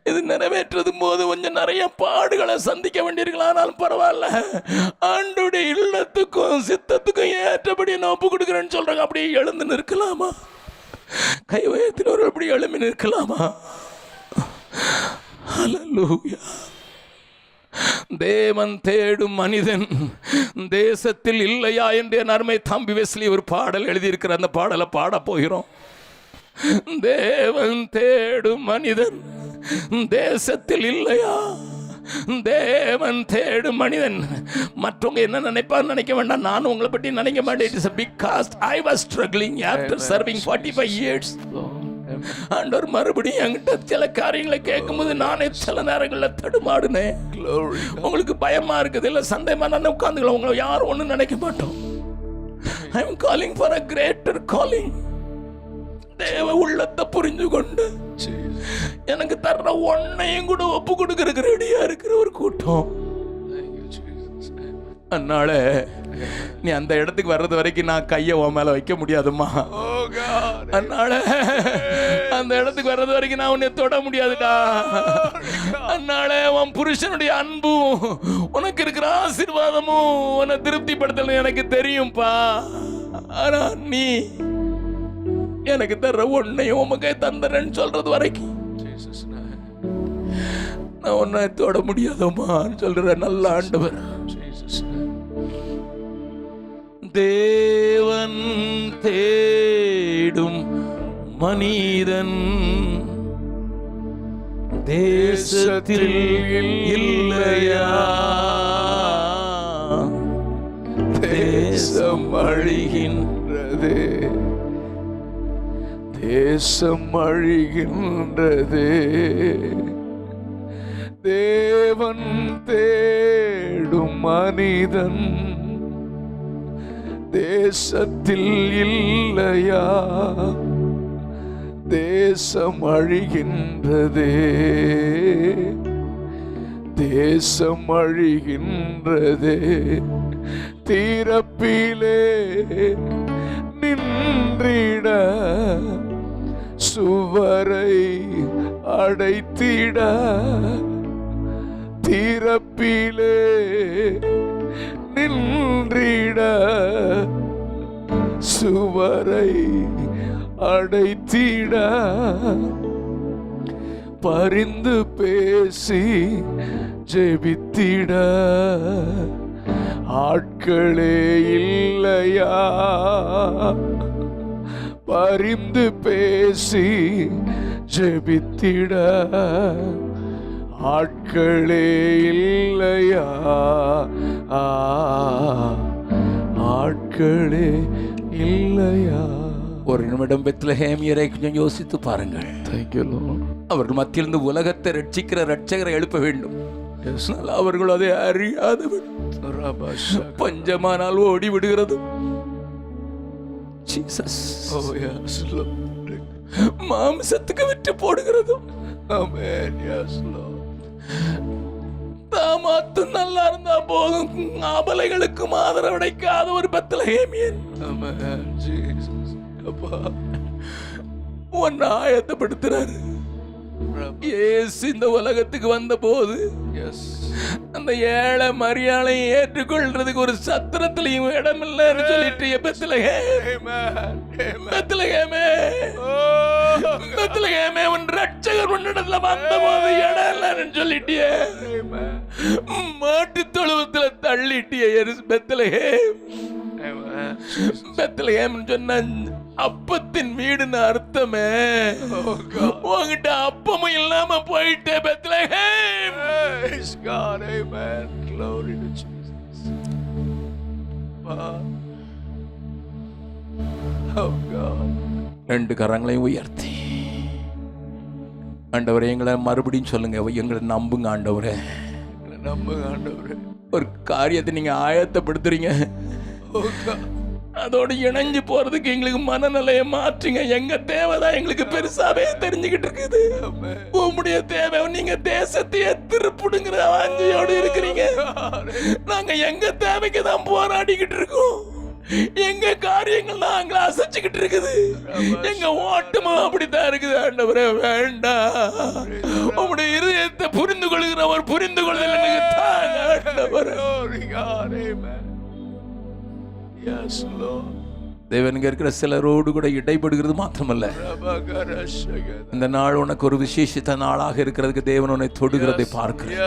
இது நிறைவேற்றதும் போது கொஞ்சம் நிறைய பாடுகளை சந்திக்க வேண்டியிருக்கலாம்னாலும் பரவாயில்ல. ஆண்டோடைய இல்லத்துக்கும் சித்தத்துக்கும் ஏற்றபடி நான் ஒப்பு கொடுக்குறேன்னு சொல்றாங்க. அப்படியே எழுந்து நிற்கலாமா? கை உயர்த்தினவர்கள் அப்படி எழும்பி நிற்கலாமா? ஹல்லேலூயா. தேவன் தேடும் மனிதன் தேசத்தில் இல்லையா என்று என் அருமை தம்பி வெஸ்லி ஒரு பாடல் எழுதியிருக்கிற அந்த பாடலை பாட போகிறோம். தேவன் தேடும் மனிதன் தேசத்தில் இல்லையா? தேவன் தேடும் மனிதன். மற்றவங்க என்ன நினைப்பான்னு நினைக்க வேண்டாம். நான் உங்களை பற்றி நினைக்க மாட்டேன். It is because I was struggling after serving 45 years. ஆண்டவர் மறுபடியும் என்கிட்ட சில காரியங்களை கேட்கும்போது நானே சில நேரங்களில் தடுமாடுனேன். உங்களுக்கு பயமா இருக்குது, இல்லை சந்தேகமா நான் உட்காந்துக்கலாம். உங்களை யாரும் ஒன்றும் நினைக்க மாட்டோம். I am calling for a greater calling. தேவ உள்ளத்தை புரிஞ்சு கொண்டு எனக்கு தர்ற ஒன்னையும் கூட ஒப்பு கொடுக்கறதுக்கு ரெடியா இருக்கிற ஒரு கூட்டம். அதனால நீ அந்த இடத்துக்கு வர்றது வரைக்கும் நான் கையை உன் மேல வைக்க முடியாதுமா. அதனால அந்த இடத்துக்கு வர்றது வரைக்கும் நான் உன்னை தொட முடியாதுடா. அதனால உன் புருஷனுடைய அன்பும் உனக்கு இருக்கிற ஆசீர்வாதமும் உன்னை திருப்திப்படுத்தல எனக்கு தெரியும்பா. ஆனா நீ எனக்கு தர்ற ஒன்னையும் உமக்கே தந்துறேன்னு சொல்றது வரைக்கும் நான் உன்னை தொட முடியாதோமான்னு சொல்ற நல்ல ஆண்டவர். தேவன் தேடும் மனிதன் தேசத்தில் இல்லையா? தேசம் அழிகின்றது, தேசம் அழிகின்றது. தேவன் தேடும் மனிதன் தேசத்தில் இல்லையா? தேசம் அழிகின்றதே, தேசம் அழிகின்றதே. தீரப்பிலே நின்றிட சுவரை அடைத்திட, தீரப்பிலே நின்றிட சுவரை அடைத்திட, பரிந்து பேசி ஜெபித்திட ஆட்களே இல்லையா? பரிந்து பேசி ஜெபித்திட ஆட்களே இல்லையா? ஆட்களே இல்லையா? ஒரு நிமிடம் பெத்லகேமியரை கொஞ்சம் யோசித்து பாருங்கள். அவர்கள் மத்தியிலிருந்து உலகத்தை ரட்சிக்கிற ரட்சகரை எழுப்ப வேண்டும். அவர்கள் அதை அறியாதவர். பஞ்சமானால் ஓடி விடுகிறது. மாம்சத்துக்கு விட்டு போடுகிறது. தாமாத்து நல்லா இருந்தா போதும், ஆபலைகளுக்கும் ஆதரவடைக்காத ஒரு பெத்லகேமியன் ஒன்னு ஆயத்தப்படுத்துறாரு. இயேசு இந்த உலகத்துக்கு வந்த போது அந்த ஏழை மரியாதை ஏற்றுக்கொள்றதுக்கு ஒரு சத்திரத்திலையும் இடம் இல்லைன்னு சொல்லிட்டு பெத்லகேமே உன் ரட்சகர் உன்னிடத்துல வந்த போது இடம் இல்லைன்னு சொல்லிட்டியே, மாட்டு தொழுவத்துல தள்ளிட்டியே. பெத்லகேம் சொன்ன அப்பத்தின் வீடுன்னு அர்த்தமே. உங்ககிட்ட அப்பமும் இல்லாம போயிட்டே Bethlehem. God, amen. Glory to Jesus. Oh God. ரெண்டு கரங்களையும் உயர்த்தி ஆண்டவரே எங்களை மறுபடியும் சொல்லுங்க, எங்களை நம்புங்க ஆண்டவரே, நம்புங்க ஆண்டவரே. ஒரு காரியத்தை நீங்க ஆயத்தப்படுத்துறீங்க, அதோடு இணைஞ்சு போறதுக்கு எங்களுக்கு மனநிலையை மாற்றுங்க. எங்க தேவைதான் எங்களுக்கு பெருசாவே தெரிஞ்சுக்கிட்டு இருக்குது. உங்களுடைய தேவை நீங்க தேசத்தையே திருப்புடுங்கிற வாஞ்சையோடு இருக்கிறீங்க. நாங்க எங்க தேவைக்கு தான் போராடிக்கிட்டு இருக்கோம். எங்க காரியங்கள் நாங்கள அசைச்சுக்கிட்டு இருக்குது, எங்க ஓட்டமும் அப்படித்தான் இருக்குது. ஆண்டவரே வேண்டாம், உங்களுடைய இருதயத்தை புரிந்து கொள்கிறவர் புரிந்து கொள்ளுதல் எனக்கு தாங்க ஆண்டவரே. தேவனுக்கு இருக்கிற சிலரோடு கூட இடைப்படுகிறது மாத்திரமல்ல, இந்த நாள் உனக்கு ஒரு விசேஷித்த நாளாக இருக்கிறதுக்கு தேவன் உன்னை தொடுகிறதை பார்க்கிறேன்.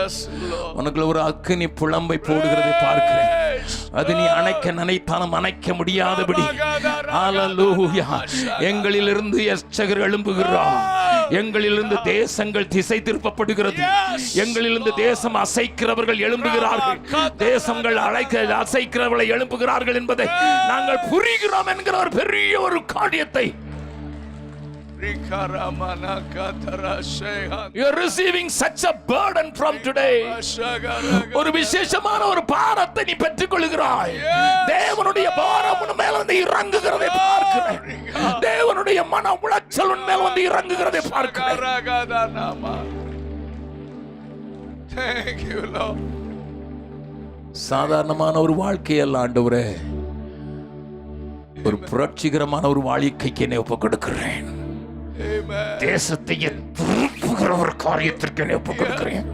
உனக்குள்ள ஒரு அக்கினி புலம்பை போடுகிறதை பார்க்கிறேன். அது நீ அணைக்க நினைத்தாலும் அணைக்க முடியாதபடி ஹல்லேலூயா, எங்களிலிருந்து எச்சகர் எழும்புகிறார். எங்களிலிருந்து தேசங்கள் திசை திருப்பப்படுகிறது. எங்களிலிருந்து தேசம் அசைக்கிறவர்கள் எழும்புகிறார்கள். தேசங்கள் அசைக்கிறவர்களை எழும்புகிறார்கள் என்பதை நாங்கள் புரிகிறோம் என்கிற ஒரு பெரிய ஒரு காரியத்தை you are receiving such a burden from today. ஒரு விசேஷமான ஒரு பாரத்தை நீ பெற்றுக் கொள்கிறாய். தேவனுடைய பாரம் உன் மேல் வந்து இறங்குகிறதை பார்க்கிறேன். தேவனுடைய மன உளைச்சல் உன் மேல் வந்து இறங்குகிறதை பார்க்கிறேன். Thank you, Lord. சாதாரணமான ஒரு வாழ்க்கையல்ல ஆண்டவரே, ஒரு புரட்சிகரமான ஒரு வாழ்க்கைக்கு என்னை ஒப்புக் கொடுக்கிறேன். தேசத்தை திருப்புகிற ஒரு காரியத்திற்கு என்னை ஒப்புக் கொடுக்கிறேன்.